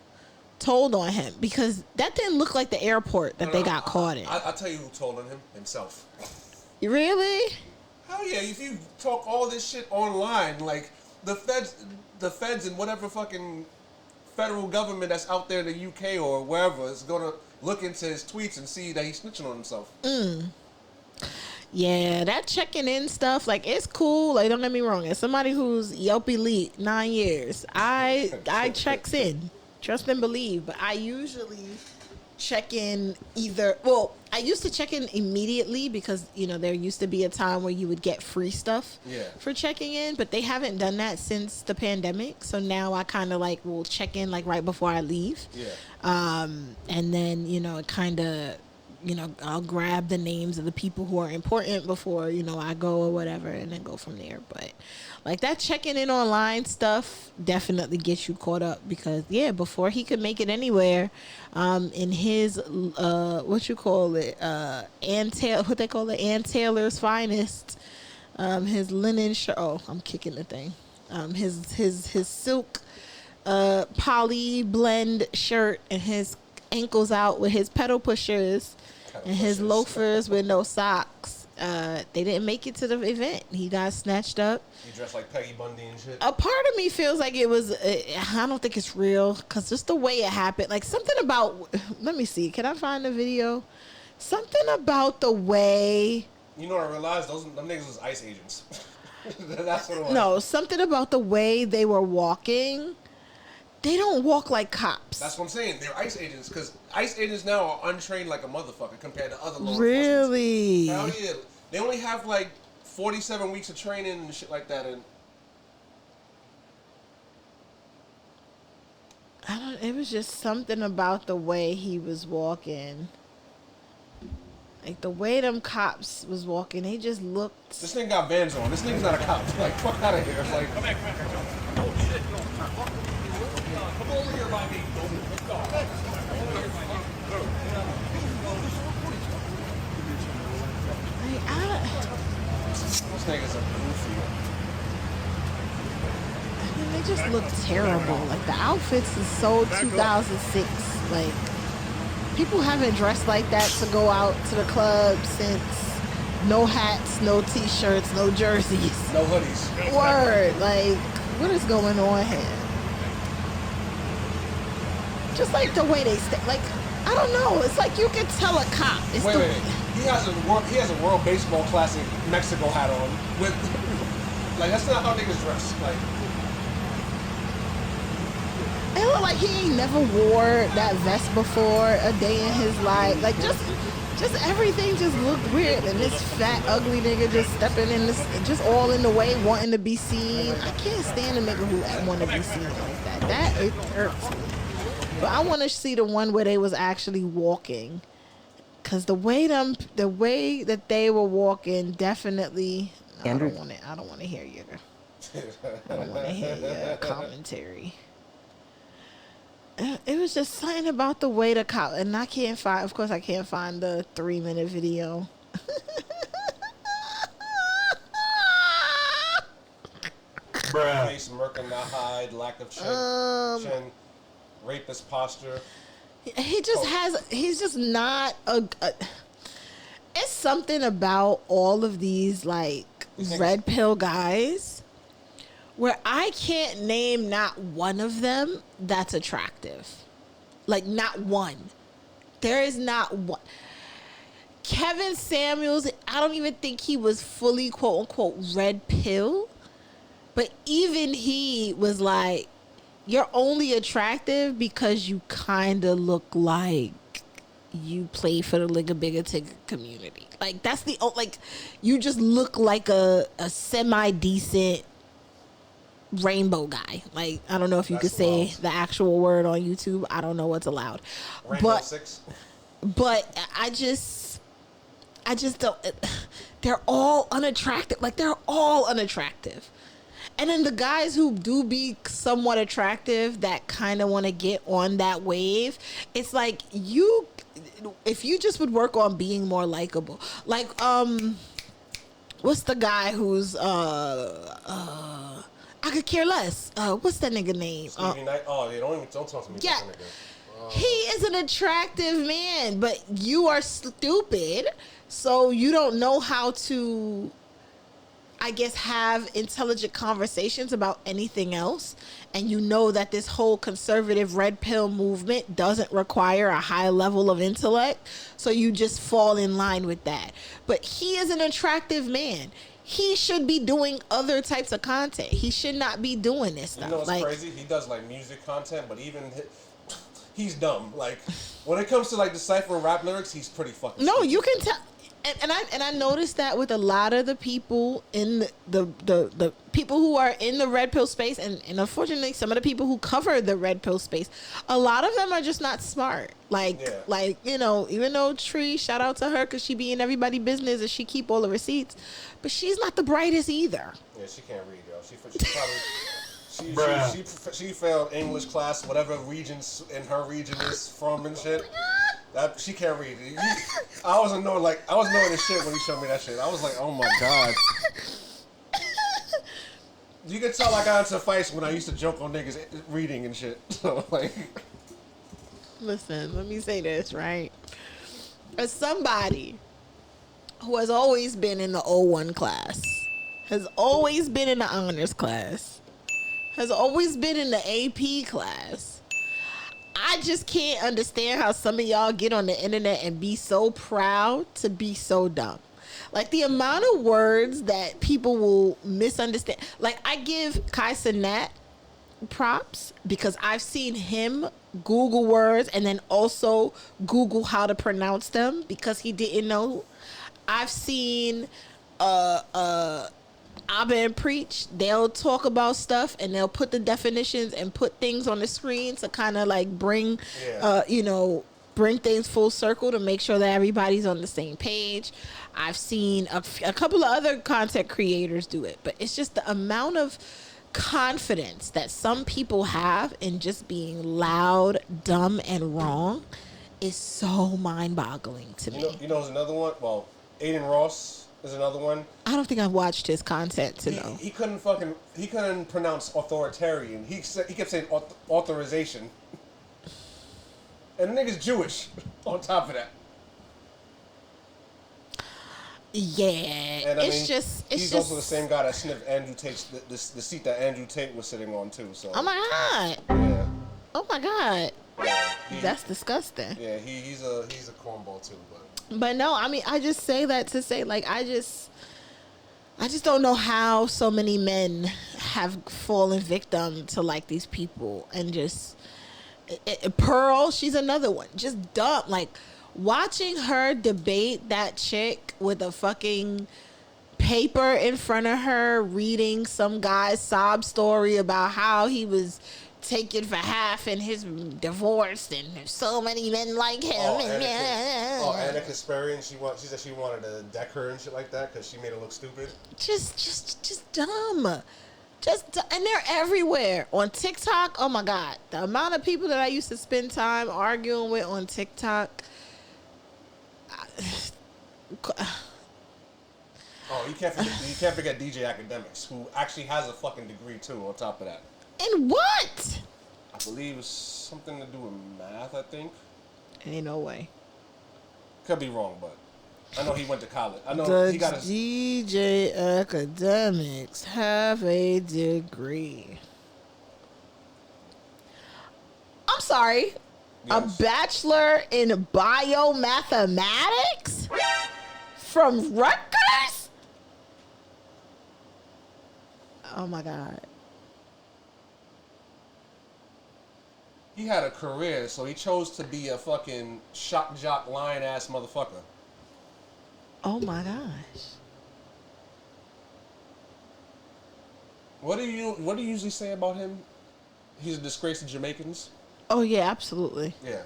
told on him, because that didn't look like the airport that they got caught in. I'll tell you who told on him himself. Really? Hell yeah! If you talk all this shit online, the feds and whatever fucking federal government that's out there in the UK or wherever is gonna look into his tweets and see that he's snitching on himself. Yeah, that checking in stuff, it's cool. Don't get me wrong. As somebody who's Yelp Elite 9 years, I checks in, trust and believe. But I usually check in I used to check in immediately because there used to be a time where you would get free stuff for checking in, but they haven't done that since the pandemic. So now I kind of will check in right before I leave. And then it kind of I'll grab the names of the people who are important before, I go or whatever, and then go from there. But like that checking in online stuff definitely gets you caught up because before he could make it anywhere, in his what they call it, Ann Taylor's finest, his linen shirt. Oh, I'm kicking the thing. His silk poly blend shirt and his ankles out with his pedal pushers and his loafers with no socks. They didn't make it to the event. He got snatched up. He dressed like Peggy Bundy and shit. A part of me feels like it was, I don't think it's real because just the way it happened, like something about, let me see, can I find the video? Something about the way. You know what I realized? Them niggas was ICE agents. That's what it was. No, something about the way they were walking. They don't walk like cops. That's what I'm saying. They're ICE agents because ICE agents now are untrained like a motherfucker compared to other law Really? enforcement. Hell yeah. They only have like 47 weeks of training and shit like that. And it was just something about the way he was walking. Like the way them cops was walking, they just looked. This nigga got Vans on. This nigga's not a cop. Like, fuck out of here. Like, come here. Oh shit. Come over here by me. Those niggas are goofy. I mean, they just look terrible. Like the outfits is so 2006. Like people haven't dressed like that to go out to the club since. No hats, no t-shirts, no jerseys. No hoodies. Word. Like, what is going on here? Just like the way they stay. Like, I don't know. It's like you can tell a cop. It's wait. He has a World Baseball Classic Mexico hat on. With like that's not how niggas dress. Like it look like he ain't never wore that vest before a day in his life. Like just everything just looked weird. And this fat, ugly nigga just stepping in this, just all in the way, wanting to be seen. I can't stand a nigga who want to be seen like that. That, it hurts me. But I want to see the one where they was actually walking. Because the way that they were walking, definitely, Andrew? I don't want to hear your commentary. It was just something about the way the cop, and I can't find the 3-minute video. Bruh. Face smirking the hide, lack of chin, rapist posture. He's just not it's something about all of these like red pill guys where I can't name not one of them that's attractive. Like, not one. There is not one. Kevin Samuels, I don't even think he was fully, quote unquote, red pill. But even he was like, you're only attractive because you kind of look like you play for the Ligga Bigga Tigga community. Like, that's the, like, you just look like a semi-decent rainbow guy. Like, I don't know if you could say the actual word on YouTube. I don't know what's allowed. Rainbow Six. But I just don't. They're all unattractive. Like, they're all unattractive. And then the guys who do be somewhat attractive that kind of want to get on that wave, it's like if you just would work on being more likable. Like, what's the guy who's I could care less. What's that nigga name? Stevie Knight. Oh, yeah, don't talk to me. Yeah, he is an attractive man, but you are stupid, so you don't know how to, I guess, have intelligent conversations about anything else. And you know that this whole conservative red pill movement doesn't require a high level of intellect, so you just fall in line with that. But he is an attractive man. He should be doing other types of content. He should not be doing this stuff. You know what's like, crazy? He does like music content, but even he's dumb. Like when it comes to like deciphering rap lyrics, he's pretty fucking. No, stupid. you can tell. And I noticed that with a lot of the people in the people who are in the red pill space, and unfortunately some of the people who cover the red pill space, a lot of them are just not smart. Like you know, even though Tree, shout out to her because she be in everybody's business and she keep all the receipts, but she's not the brightest either. Yeah, she can't read, yo. She probably she failed English class, whatever regions in her region is from and shit. That she can't read. I was annoying this shit when he showed me that shit. I was like, oh my god. You could tell I got into fights when I used to joke on niggas reading and shit. So like, listen, let me say this, right? As somebody who has always been in the O1 class, has always been in the honors class, has always been in the AP class, I just can't understand how some of y'all get on the internet and be so proud to be so dumb. Like the amount of words that people will misunderstand. Like I give Kai Cenat props because I've seen him Google words and then also Google how to pronounce them because he didn't know. I've seen Abba and Preach, they'll talk about stuff and they'll put the definitions and put things on the screen to kind of like bring bring things full circle to make sure that everybody's on the same page. I've seen a couple of other content creators do it, but it's just the amount of confidence that some people have in just being loud, dumb, and wrong is so mind-boggling to me. You know, there's another one. Well, Aiden Ross is another one. I don't think I've watched his content to know. He couldn't pronounce authoritarian. He kept saying authorization. And the nigga's Jewish on top of that. Yeah, and he's also the same guy that sniffed Andrew Tate's the seat that Andrew Tate was sitting on too. So. Oh my god. Yeah. Oh my god. Yeah, that's disgusting. Yeah, he's a cornball too, But no, I mean, I just say that to say like I just don't know how so many men have fallen victim to like these people and just Pearl, she's another one, just dumb. Like watching her debate that chick with a fucking paper in front of her reading some guy's sob story about how he was taken for half in his divorce and there's so many men like him. Anna Kasparian, she said she wanted to deck her and shit like that because she made her look stupid. Just dumb. And they're everywhere. On TikTok, oh my God. The amount of people that I used to spend time arguing with on TikTok. You can't forget DJ Academics, who actually has a fucking degree too on top of that. In what? I believe it's something to do with math, I think. Ain't no way. Could be wrong, but I know he went to college. I know he got DJ Academics have a degree. I'm sorry. Yes. A bachelor in biomathematics from Rutgers? Oh my God. He had a career, so he chose to be a fucking shock jock lion ass motherfucker. Oh my gosh. What do you usually say about him? He's a disgrace to Jamaicans. Oh yeah, absolutely. Yeah.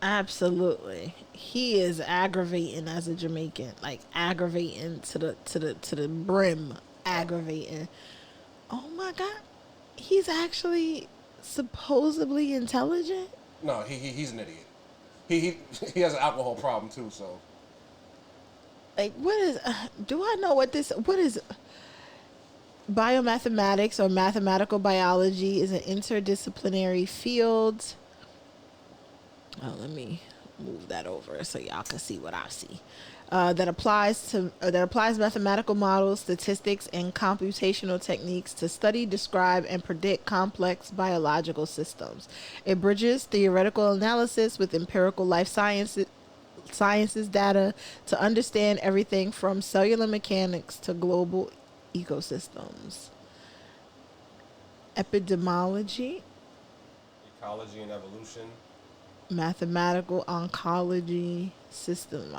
Absolutely. He is aggravating as a Jamaican. Like aggravating to the brim. Aggravating. Oh my God. He's actually supposedly intelligent? No, he's an idiot. He has an alcohol problem too, so. Like what is do I know what is biomathematics or mathematical biology is an interdisciplinary field. Oh, let me move that over so y'all can see what I see. That applies mathematical models, statistics, and computational techniques to study, describe, and predict complex biological systems. It bridges theoretical analysis with empirical life sciences data to understand everything from cellular mechanics to global ecosystems. Epidemiology, ecology and evolution, mathematical oncology, system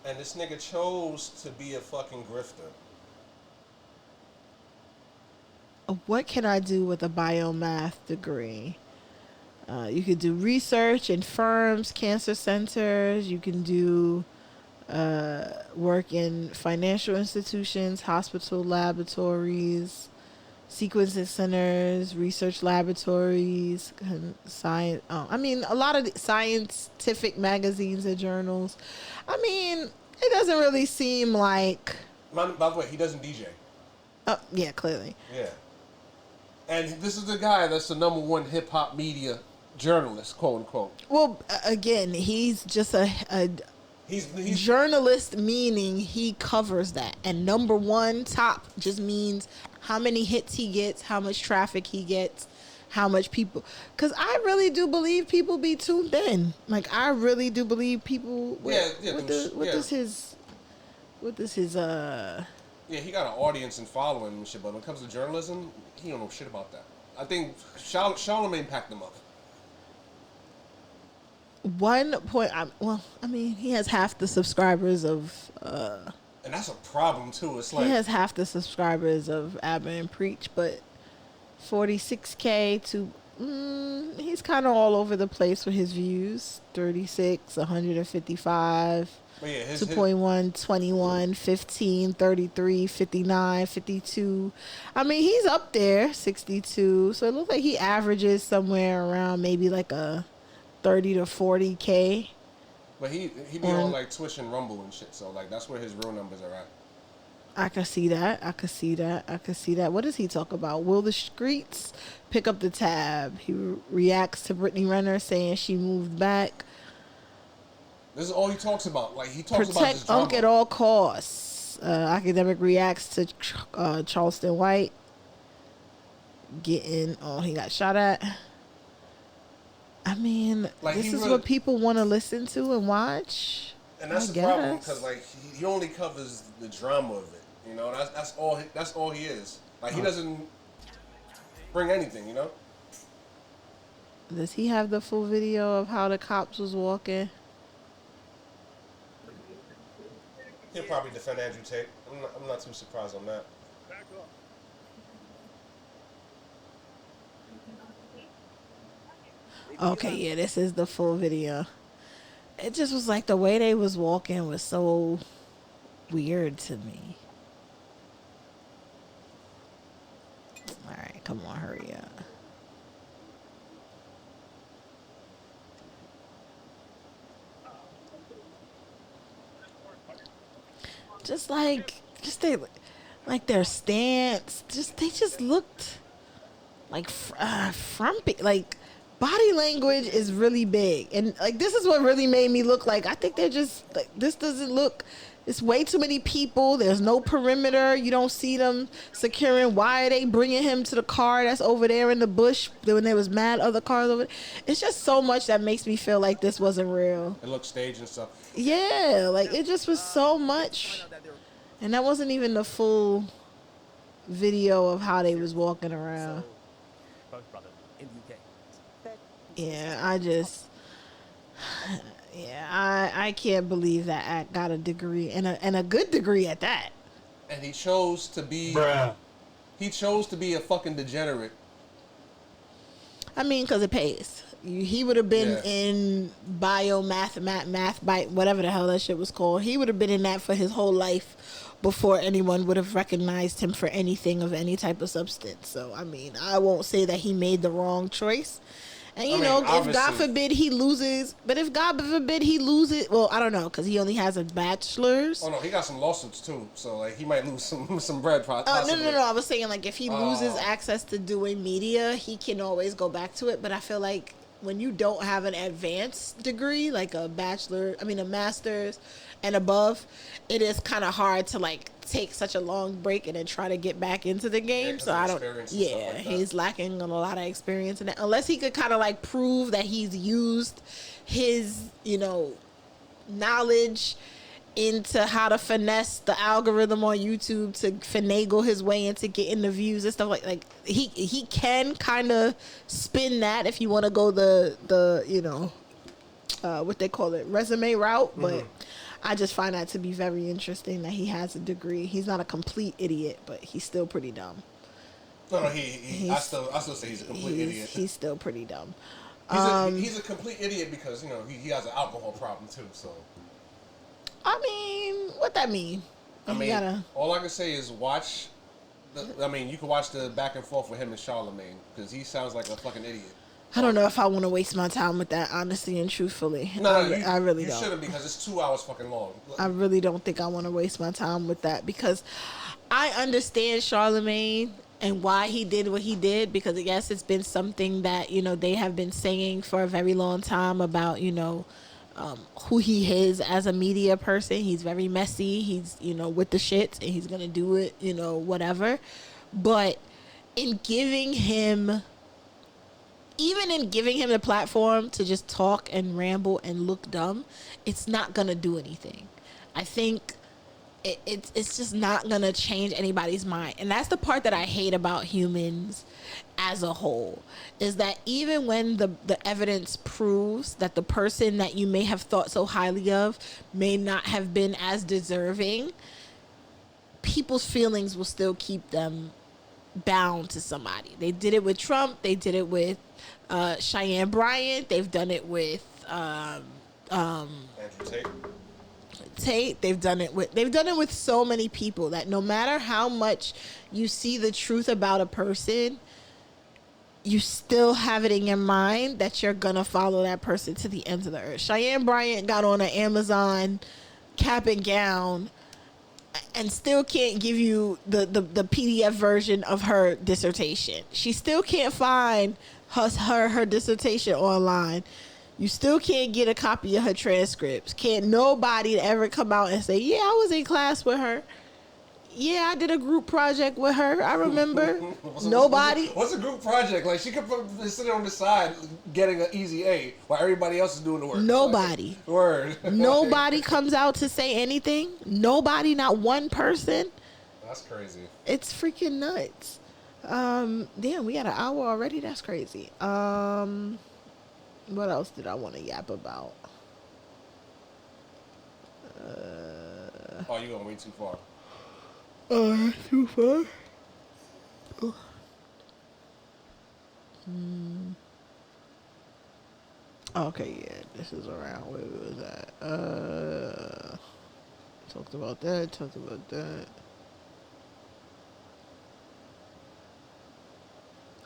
And this nigga chose to be a fucking grifter. What can I do with a biomath degree? You could do research in firms, cancer centers. You can do work in financial institutions, hospital laboratories, sequencing centers, research laboratories, science. A lot of the scientific magazines and journals. I mean, it doesn't really seem like. By the way, he doesn't DJ. Oh, yeah, clearly. Yeah. And this is the guy that's the #1 hip hop media journalist, quote unquote. Well, again, he's just a He's journalist, meaning he covers that. And #1 top just means how many hits he gets, how much traffic he gets, how much people. Because I really do believe people be tuned in. Like, I really do believe people. Yeah, he got an audience and following and shit, but when it comes to journalism, he don't know shit about that. I think Charlamagne packed him up. 1 point. He has half the subscribers of. And that's a problem too. It's like He has half the subscribers of Abba and Preach, but 46K to. He's kind of all over the place with his views. 36, 155. But yeah, 2.1, 21, 15, 33, 59, 52. I mean, he's up there, 62. So it looks like he averages somewhere around maybe like a 30 to 40K. But he be on like Twitch and Rumble and shit. So like that's where his real numbers are at. I can see that. What does he talk about? Will the streets pick up the tab? He reacts to Brittany Renner saying she moved back. This is all he talks about. Like he talks about this Protect drama. Unc at all costs. Academic reacts to Charleston White getting. Oh, he got shot at. I mean, Like, this he is really- what people want to listen to and watch. And that's I the problem guess. because like he only covers the drama of it. You know, that's all he is. Like he doesn't bring anything. You know. Does he have the full video of how the cops was walking? He'll probably defend Andrew Tate. I'm not too surprised on that. Okay, yeah, this is the full video. It just was like the way they was walking was so weird to me. All right, come on, hurry up. Their stance, they just looked like frumpy. Like body language is really big, and like this is what really made me look like. I think they're just like this doesn't look. It's way too many people. There's no perimeter. You don't see them securing. Why are they bringing him to the car that's over there in the bush when there was mad other cars over there? It's just so much that makes me feel like this wasn't real. It looks staged and stuff. Yeah, like it just was so much. And that wasn't even the full video of how they was walking around. Yeah, I can't believe that Act got a degree and a good degree at that. And he chose to be He chose to be a fucking degenerate. I mean, because it pays. He would have been in math, whatever the hell that shit was called. He would have been in that for his whole life before anyone would have recognized him for anything of any type of substance. So, I mean, I won't say that he made the wrong choice. And, if God forbid he loses, well, I don't know, because he only has a bachelor's. Oh, no, he got some lawsuits, too. So, like, he might lose some bread, possibly. No. I was saying, like, if he loses access to doing media, he can always go back to it. But I feel like when you don't have an advanced degree, like a master's and above, it is kind of hard to, like, take such a long break and then try to get back into the game. Yeah, so I don't. He's lacking on a lot of experience in that. Unless he could kind of like prove that he's used his, knowledge into how to finesse the algorithm on YouTube to finagle his way into getting the views and stuff like he can kind of spin that if you want to go the what they call it, resume route, but I just find that to be very interesting that he has a degree. He's not a complete idiot, but he's still pretty dumb. No, I still say he's a complete idiot. He's still pretty dumb. He's a complete idiot because, you know, he has an alcohol problem too, so. I mean, what that mean? All I can say is watch. You can watch the back and forth with him and Charlamagne because he sounds like a fucking idiot. I don't know if I want to waste my time with that, honestly and truthfully. I really don't. You shouldn't because it's 2 hours fucking long. I really don't think I want to waste my time with that because I understand Charlamagne and why he did what he did because, yes, it's been something that, you know, they have been saying for a very long time about, you know, who he is as a media person. He's very messy. He's, you know, with the shits and he's going to do it, you know, whatever. But in giving him the platform to just talk and ramble and look dumb, it's not going to do anything. I think it's just not going to change anybody's mind. And that's the part that I hate about humans as a whole, is that even when the evidence proves that the person that you may have thought so highly of may not have been as deserving, people's feelings will still keep them bound to somebody. They did it with Trump. They did it with Cheyenne Bryant. They've done it with Andrew Tate. They've done it with so many people that no matter how much you see the truth about a person, you still have it in your mind that you're gonna follow that person to the ends of the earth. Cheyenne Bryant got on an Amazon cap and gown and still can't give you the PDF version of her dissertation. She still can't find her dissertation online. You still can't get a copy of her transcripts. Can't nobody ever come out and say, yeah, I was in class with her. Yeah, I did a group project with her. I remember. Nobody. What's a group project? Like, she could sit on the side getting an easy A while everybody else is doing the work. Nobody. Like, word. Nobody comes out to say anything. Nobody, not one person. That's crazy. It's freaking nuts. Damn, we got an hour already. That's crazy. What else did I want to yap about? Oh, you going way too far. Too far? Oh. Okay, yeah, this is around where we was at. Talked about that.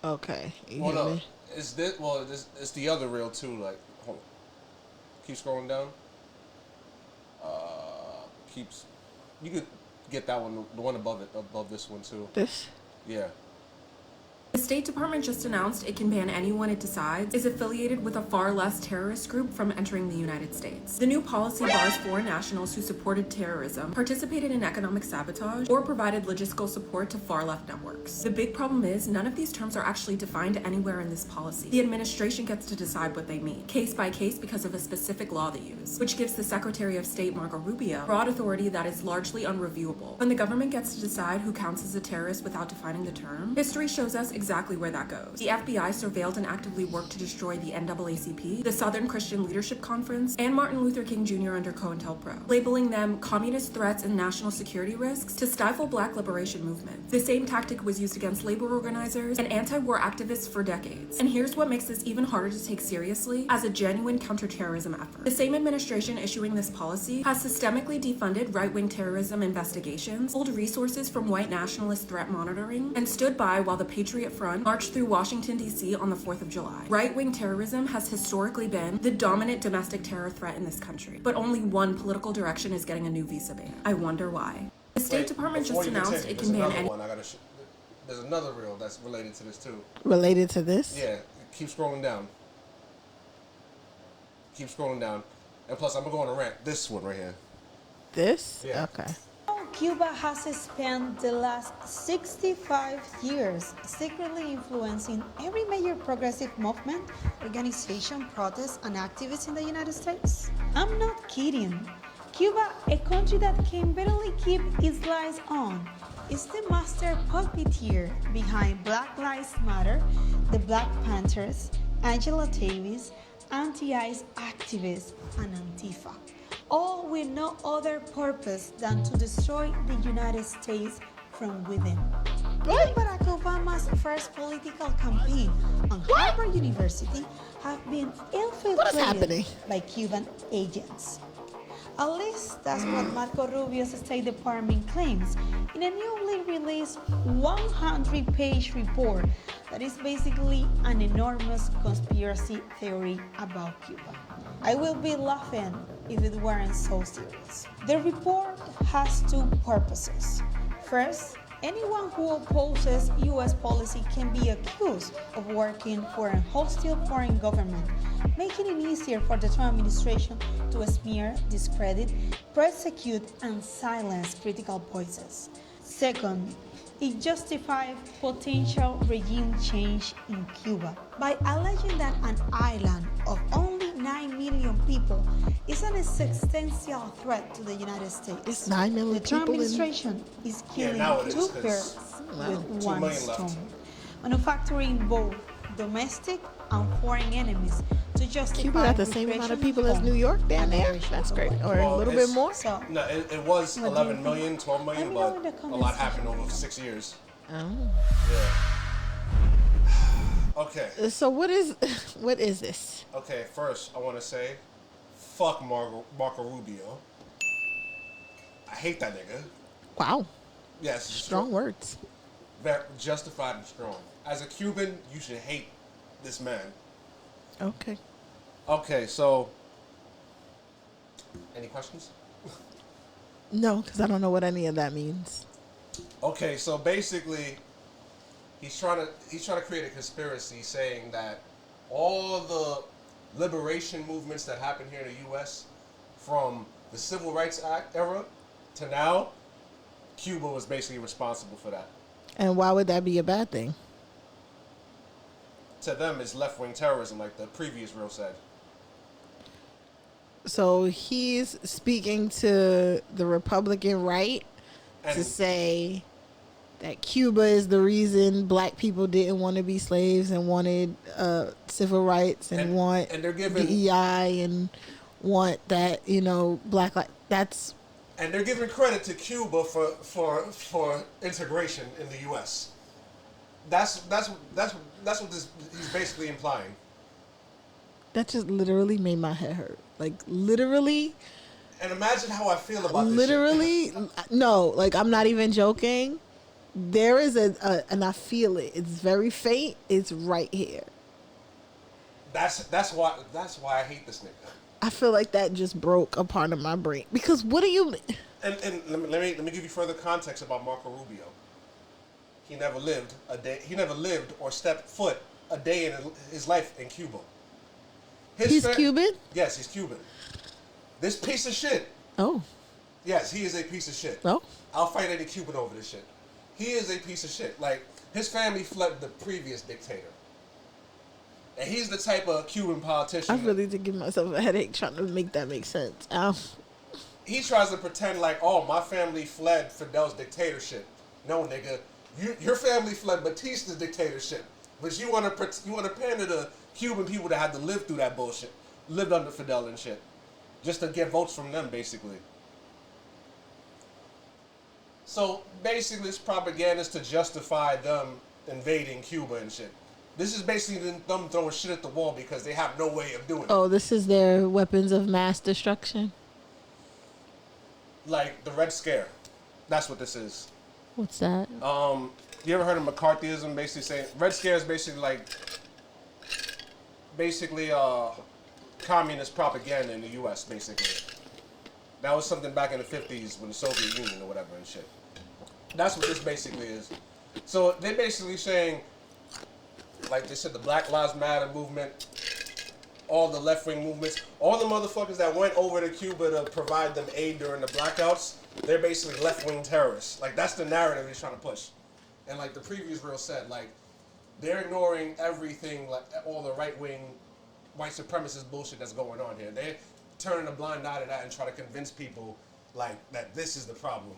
Okay. Well, no, it's this. Well, it's the other reel too. Like, hold on. Keep scrolling down. You could get that one, the one above it, above this one too. This? Yeah. The State Department just announced it can ban anyone it decides is affiliated with a far less terrorist group from entering the United States. The new policy bars foreign nationals who supported terrorism, participated in economic sabotage, or provided logistical support to far left networks. The big problem is none of these terms are actually defined anywhere in this policy. The administration gets to decide what they mean, case by case because of a specific law they use, which gives the Secretary of State, Marco Rubio, broad authority that is largely unreviewable. When the government gets to decide who counts as a terrorist without defining the term, history shows us exactly where that goes. The FBI surveilled and actively worked to destroy the NAACP, the Southern Christian Leadership Conference, and Martin Luther King Jr. under COINTELPRO, labeling them communist threats and national security risks to stifle Black liberation movements. The same tactic was used against labor organizers and anti-war activists for decades. And here's what makes this even harder to take seriously as a genuine counterterrorism effort. The same administration issuing this policy has systemically defunded right-wing terrorism investigations, pulled resources from white nationalist threat monitoring, and stood by while the Patriot Front marched through Washington, D.C. on the 4th of July. Right-wing terrorism has historically been the dominant domestic terror threat in this country, but only one political direction is getting a new visa ban. I wonder why. The State Department just announced it can ban any... There's another reel that's related to this too. Related to this? Yeah, keep scrolling down. Keep scrolling down. And plus, I'm going to go on a rant. This one right here. This? Yeah. Okay. Cuba has spent the last 65 years secretly influencing every major progressive movement, organization, protest, and activist in the United States. I'm not kidding. Cuba, a country that can barely keep its lights on, is the master puppeteer behind Black Lives Matter, the Black Panthers, Angela Davis, anti-ICE activists, and Antifa. all with no other purpose than to destroy the United States from within. Even Barack Obama's first political campaign on Harvard University have been What is happening? infiltrated by Cuban agents. At least that's what Marco Rubio's State Department claims in a newly released 100-page report that is basically an enormous conspiracy theory about Cuba. I will be laughing if it weren't so serious. The report has two purposes. First, anyone who opposes U.S. policy can be accused of working for a hostile foreign government, making it easier for the Trump administration to smear, discredit, persecute, and silence critical voices. Second, it justifies potential regime change in Cuba by alleging that an island of only 9 million people is an existential threat to the United States. It's 9 million The Trump people in- administration is killing now it is, two 'cause birds with 2 one million left. stone, manufacturing both domestic and foreign enemies to justify Cuba got the same amount of repression people as home New York down and there. aggression That's of great. white Or a Well, little bit it's- more. So, No, it was What do you 11 think? million, 12 Let million, me know but in the a comments lot happened section. over 6 years. Oh. Yeah. Okay. So what is this? Okay, first, I want to say, fuck Marco Rubio. I hate that nigga. Wow. Yes. Strong words. Very justified and strong. As a Cuban, you should hate this man. Okay. Okay, so, any questions? No, because I don't know what any of that means. Okay, so basically, he's trying to create a conspiracy saying that all the liberation movements that happened here in the U.S. from the Civil Rights Act era to now, Cuba was basically responsible for that. And why would that be a bad thing? To them, it's left-wing terrorism, like the previous reel said. So he's speaking to the Republican right to And say that Cuba is the reason black people didn't want to be slaves and wanted civil rights and want and they're giving DEI and want that, black life. That's and they're giving credit to Cuba for integration in the U.S. That's what this he's basically implying. that just literally made my head hurt. Like literally. And imagine how I feel about this Literally, no, like I'm not even joking. There is and I feel it. It's very faint. It's right here. That's why I hate this nigga. I feel like that just broke a part of my brain. Because what do you? And let me give you further context about Marco Rubio. He never lived a day. He never lived or stepped foot a day in his life in Cuba. He's Cuban? Yes, he's Cuban. This piece of shit. Oh, Yes, he is a piece of shit. oh, I'll fight any Cuban over this shit. He is a piece of shit. Like, his family fled the previous dictator. And he's the type of Cuban politician. I really did give myself a headache trying to make that make sense. He tries to pretend like, oh, my family fled Fidel's dictatorship. No, nigga. Your family fled Batista's dictatorship. But you want to pander to Cuban people that had to live through that bullshit. Lived under Fidel and shit. Just to get votes from them, basically. So, basically, this propaganda is to justify them invading Cuba and shit. This is basically them throwing shit at the wall because they have no way of doing it. Oh, this is their weapons of mass destruction. Like the Red Scare. That's what this is. What's that? You ever heard of McCarthyism? Basically saying Red Scare is basically communist propaganda in the U.S. Basically, that was something back in the 50s when the Soviet Union or whatever and shit. That's what this basically is. So they're basically saying, like they said, the Black Lives Matter movement, all the left-wing movements, all the motherfuckers that went over to Cuba to provide them aid during the blackouts, they're basically left-wing terrorists. Like, that's the narrative he's trying to push. And like the previous reel said, like, they're ignoring everything, like all the right-wing white supremacist bullshit that's going on here. They're turning a blind eye to that and trying to convince people, like, that this is the problem.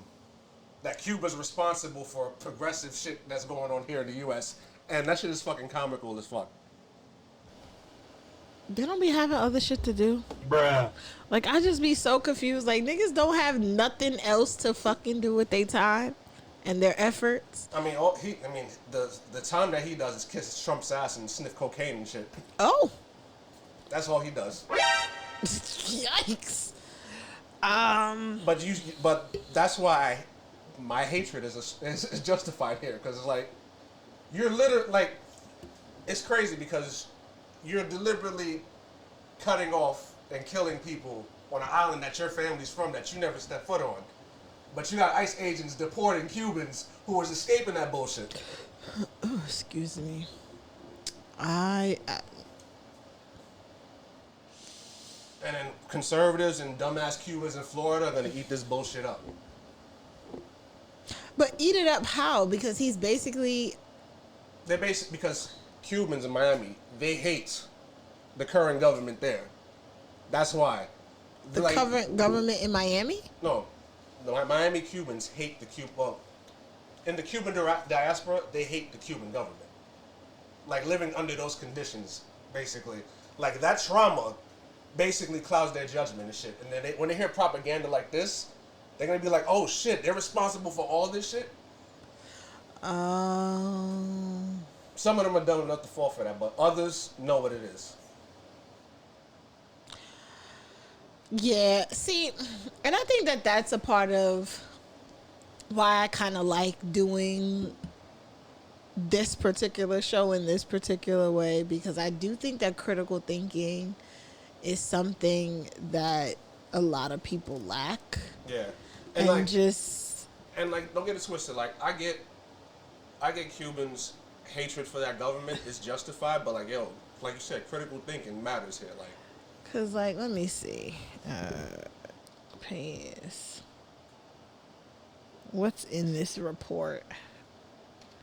That Cuba's responsible for progressive shit that's going on here in the U.S. And that shit is fucking comical as fuck. They don't be having other shit to do. Bruh. Like, I just be so confused. Like, niggas don't have nothing else to fucking do with their time and their efforts. I mean, the time that he does is kiss Trump's ass and sniff cocaine and shit. Oh. That's all he does. Yikes. But that's why my hatred is justified here, because it's like you're literally like, it's crazy because you're deliberately cutting off and killing people on an island that your family's from that you never stepped foot on. But you got ICE agents deporting Cubans who was escaping that bullshit. Oh, excuse me. And then conservatives and dumbass Cubans in Florida are gonna eat this bullshit up. But eat it up how? Because he's basically... Because Cubans in Miami, they hate the current government there. That's why. The current government in Miami? No. The Miami Cubans hate the Cuban... Well, in the Cuban diaspora, they hate the Cuban government. Like, living under those conditions, basically. Like, that trauma basically clouds their judgment and shit. And then when they hear propaganda like this, they're going to be like, oh, shit, they're responsible for all this shit? Some of them are dumb enough to fall for that, but others know what it is. Yeah, see, and I think that that's a part of why I kind of like doing this particular show in this particular way, because I do think that critical thinking is something that a lot of people lack. Yeah. And like, just... And, like, don't get it twisted. Like, I get Cubans' hatred for that government is justified, but, like, yo, like you said, critical thinking matters here. Like, because, like, let me see. Pace. What's in this report?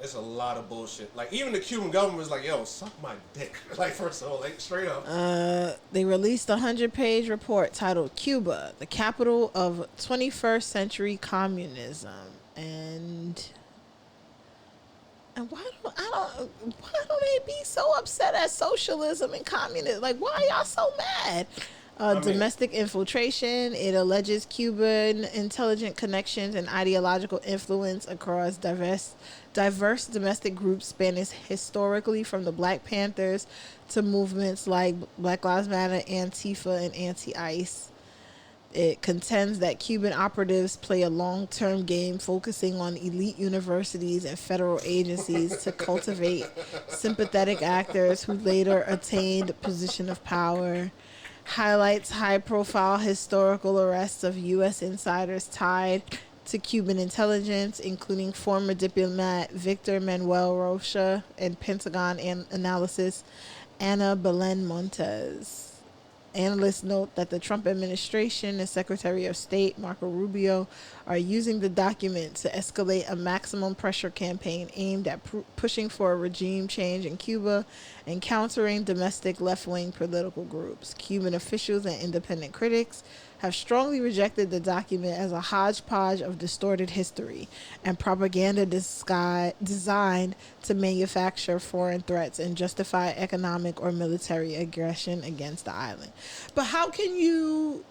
it's a lot of bullshit. Like, even the Cuban government was like, yo, suck my dick. Like, first of all, like, straight up. They released a 100-page report titled Cuba, the Capital of 21st Century Communism. And why don't they be so upset at socialism and communism? Like, why are y'all so mad? Domestic infiltration. It alleges Cuban intelligent connections and ideological influence across diverse domestic groups spanning historically from the Black Panthers to movements like Black Lives Matter, Antifa, and Anti-ICE. It contends that Cuban operatives play a long-term game focusing on elite universities and federal agencies to cultivate sympathetic actors who later attained a position of power. Highlights high-profile historical arrests of U.S. insiders tied to Cuban intelligence, including former diplomat Victor Manuel Rocha and Pentagon analyst Ana Belén Montes. Analysts note that the Trump administration and Secretary of State Marco Rubio are using the document to escalate a maximum pressure campaign aimed at pushing for a regime change in Cuba and countering domestic left-wing political groups. Cuban officials and independent critics have strongly rejected the document as a hodgepodge of distorted history and propaganda designed to manufacture foreign threats and justify economic or military aggression against the island. But how can you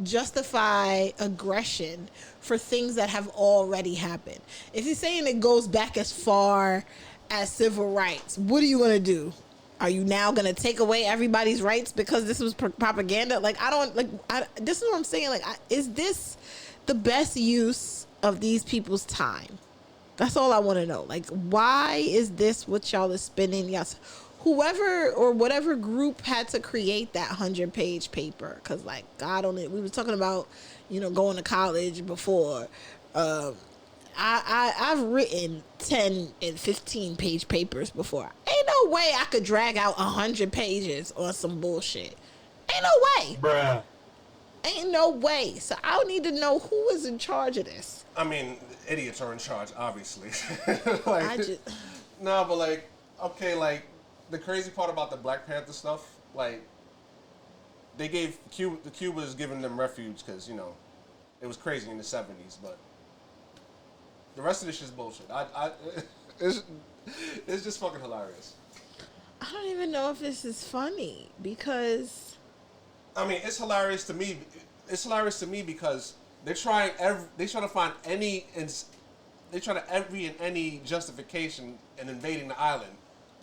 justify aggression for things that have already happened? If you're saying it goes back as far as civil rights, what are you going to do? Are you now going to take away everybody's rights because this was propaganda? Like, this is what I'm saying. Like, is this the best use of these people's time? That's all I want to know. Like, why is this what y'all is spending? Yes, whoever or whatever group had to create that 100-page paper. Because, like, God only, we were talking about, going to college before. I've written 10 and 15-page papers before. Ain't no way I could drag out 100 pages on some bullshit. Ain't no way. Bruh. Ain't no way. So I need to know who is in charge of this. I mean, idiots are in charge, obviously. No, but like, okay, like, the crazy part about the Black Panther stuff, like, they gave Cuba's giving them refuge because, it was crazy in the 70s, but the rest of this shit's bullshit. It's just fucking hilarious. I I don't even know if this is funny because I mean, it's hilarious to me. It's hilarious to me because they're trying to find any justification in invading the island,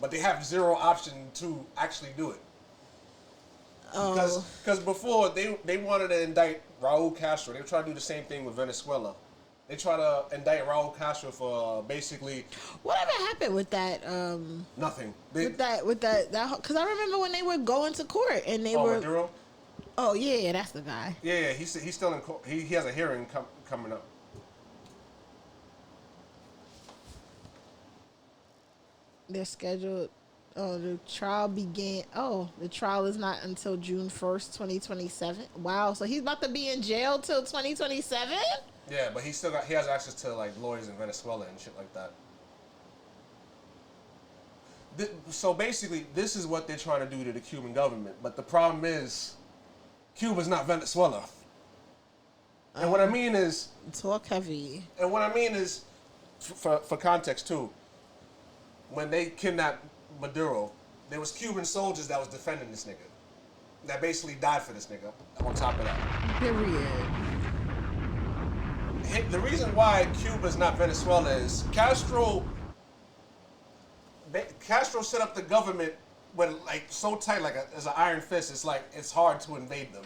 but they have zero option to actually do it. Because before they wanted to indict Raul Castro, they were trying to do the same thing with Venezuela. They try to indict Raul Castro for basically whatever happened with that. Nothing. With that because I remember when they were going to court and they were. Maduro? Oh yeah, that's the guy. Yeah, he's still in court. He has a hearing coming up. They're scheduled. Oh, the trial began. Oh, the trial is not until June 1st, 2027. Wow, so he's about to be in jail till 2027? Yeah, but he has access to like lawyers in Venezuela and shit like that. So basically, this is what they're trying to do to the Cuban government. But the problem is, Cuba's not Venezuela. And what I mean is... Talk heavy. And what I mean is, for context too, when they kidnapped Maduro, there was Cuban soldiers that was defending this nigga. That basically died for this nigga, on top of that. Period. The reason why Cuba's not Venezuela is Castro set up the government with like so tight, like as an iron fist. It's like it's hard to invade them.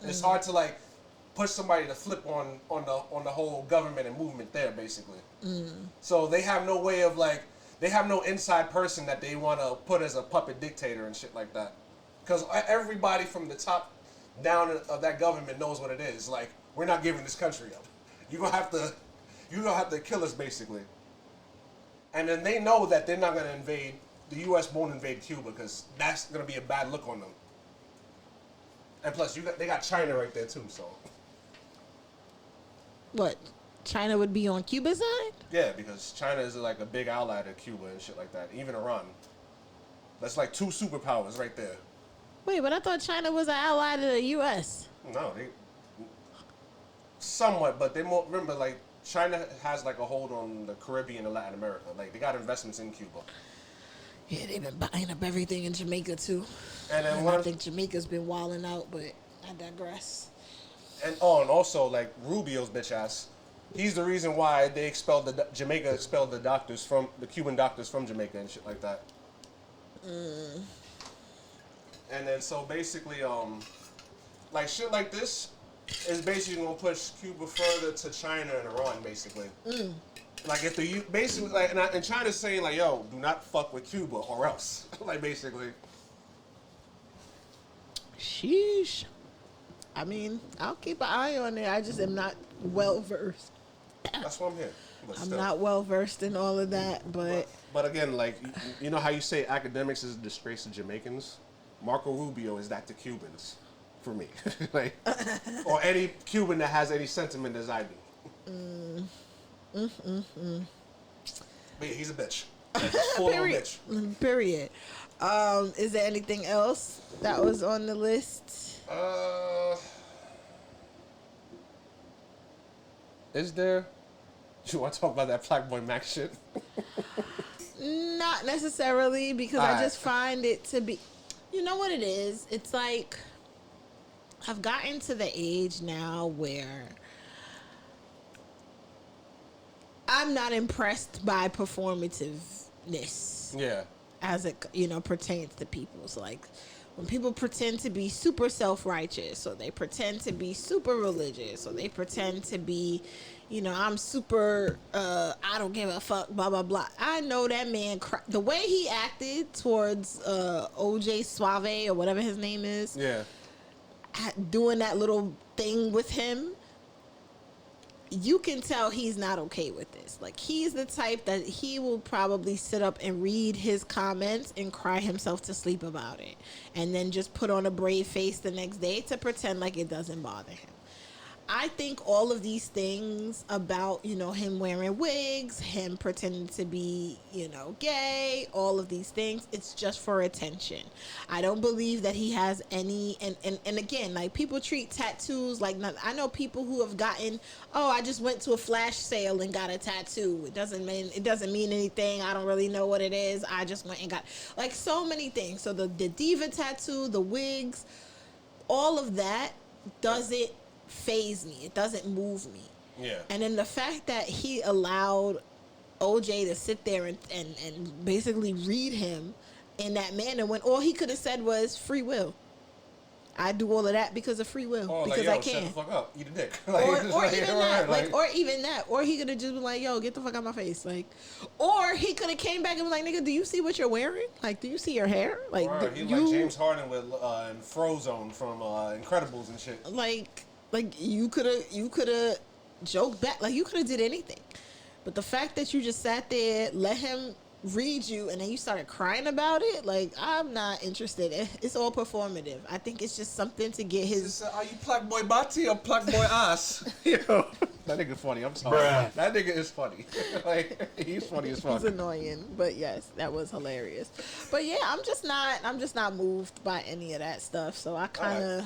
It's hard to like push somebody to flip on the whole government and movement there, basically. So they have no way of like they have no inside person that they want to put as a puppet dictator and shit like that. Because everybody from the top down of that government knows what it is. Like we're not giving this country up. You're gonna have to kill us, basically. And then they know that they're not gonna invade. The U.S. won't invade Cuba because that's gonna be a bad look on them. And plus, they got China right there too. So. What? China would be on Cuba's side? Yeah, because China is like a big ally to Cuba and shit like that. Even Iran. That's like two superpowers right there. Wait, but I thought China was an ally to the U.S. No, they somewhat, but they more remember like China has like a hold on the Caribbean and Latin America. Like they got investments in Cuba. Yeah, they've been buying up everything in Jamaica too. And then I think Jamaica's been wilding out, but I digress. And also like Rubio's bitch ass. He's the reason why they Jamaica expelled the Cuban doctors from Jamaica and shit like that. And then so basically, like shit like this is basically gonna push Cuba further to China and Iran, basically. Like if basically like and China's saying like, yo, do not fuck with Cuba or else, like basically. Sheesh. I mean, I'll keep an eye on it. I just am not well versed. That's what I'm here. I'm not well versed in all of that, but again, like you know how you say academics is a disgrace to Jamaicans? Marco Rubio is that to Cubans, for me. Like, or any Cuban that has any sentiment as I do. But yeah, he's a bitch. Like, full on bitch. Period. Is there anything else that was on the list? Is there? You want to talk about that Black Boy Mac shit? Not necessarily, because I just find it to be... You know what it is? It's like... I've gotten to the age now where... I'm not impressed by performativeness. Yeah. As it, pertains to people. So, like... When people pretend to be super self-righteous, or they pretend to be super religious, or they pretend to be, I'm super, I don't give a fuck, blah, blah, blah. I know that man, the way he acted towards OJ Suave, or whatever his name is. Yeah. Doing that little thing with him. You can tell he's not okay with this. Like, he's the type that he will probably sit up and read his comments and cry himself to sleep about it. And then just put on a brave face the next day to pretend like it doesn't bother him. I think all of these things about, you know, him wearing wigs, him pretending to be, you know, gay, all of these things, it's just for attention. I don't believe that he has any, and again, like, people treat tattoos like nothing. I know people who have gotten, oh, I just went to a flash sale and got a tattoo. It doesn't mean anything. I don't really know what it is. I just went and got, like, so many things. So the diva tattoo, the wigs, all of that doesn't phase me. It doesn't move me. Yeah. And then the fact that he allowed OJ to sit there and basically read him in that manner when all he could have said was free will. I do all of that because of free will. Oh, because like, yo, I can. shut the fuck up. Eat a dick. Or even that. Or he could have just been like, yo, get the fuck out of my face. Like, or he could have came back and was like, nigga, do you see what you're wearing? Like, do you see your hair? Like, he like James Harden with in Frozone from Incredibles and shit. Like you could have joked back. Like, you could have did anything. But the fact that you just sat there, let him read you, and then you started crying about it, like, I'm not interested. It's all performative. I think it's just something to get his... Are you Plug Boy Bati or Plug Boy Ass? Yo, that nigga funny. I'm sorry. Bruh. That nigga is funny. Like, he's funny as fuck. He's annoying, but yes, that was hilarious. But yeah, I'm just not moved by any of that stuff. So I kind of,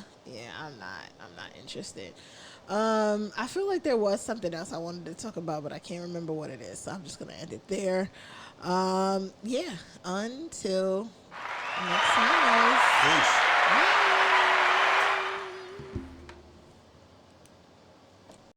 I'm not interested. I feel like there was something else I wanted to talk about, but I can't remember what it is. So I'm just gonna end it there. Until next time, guys. Peace.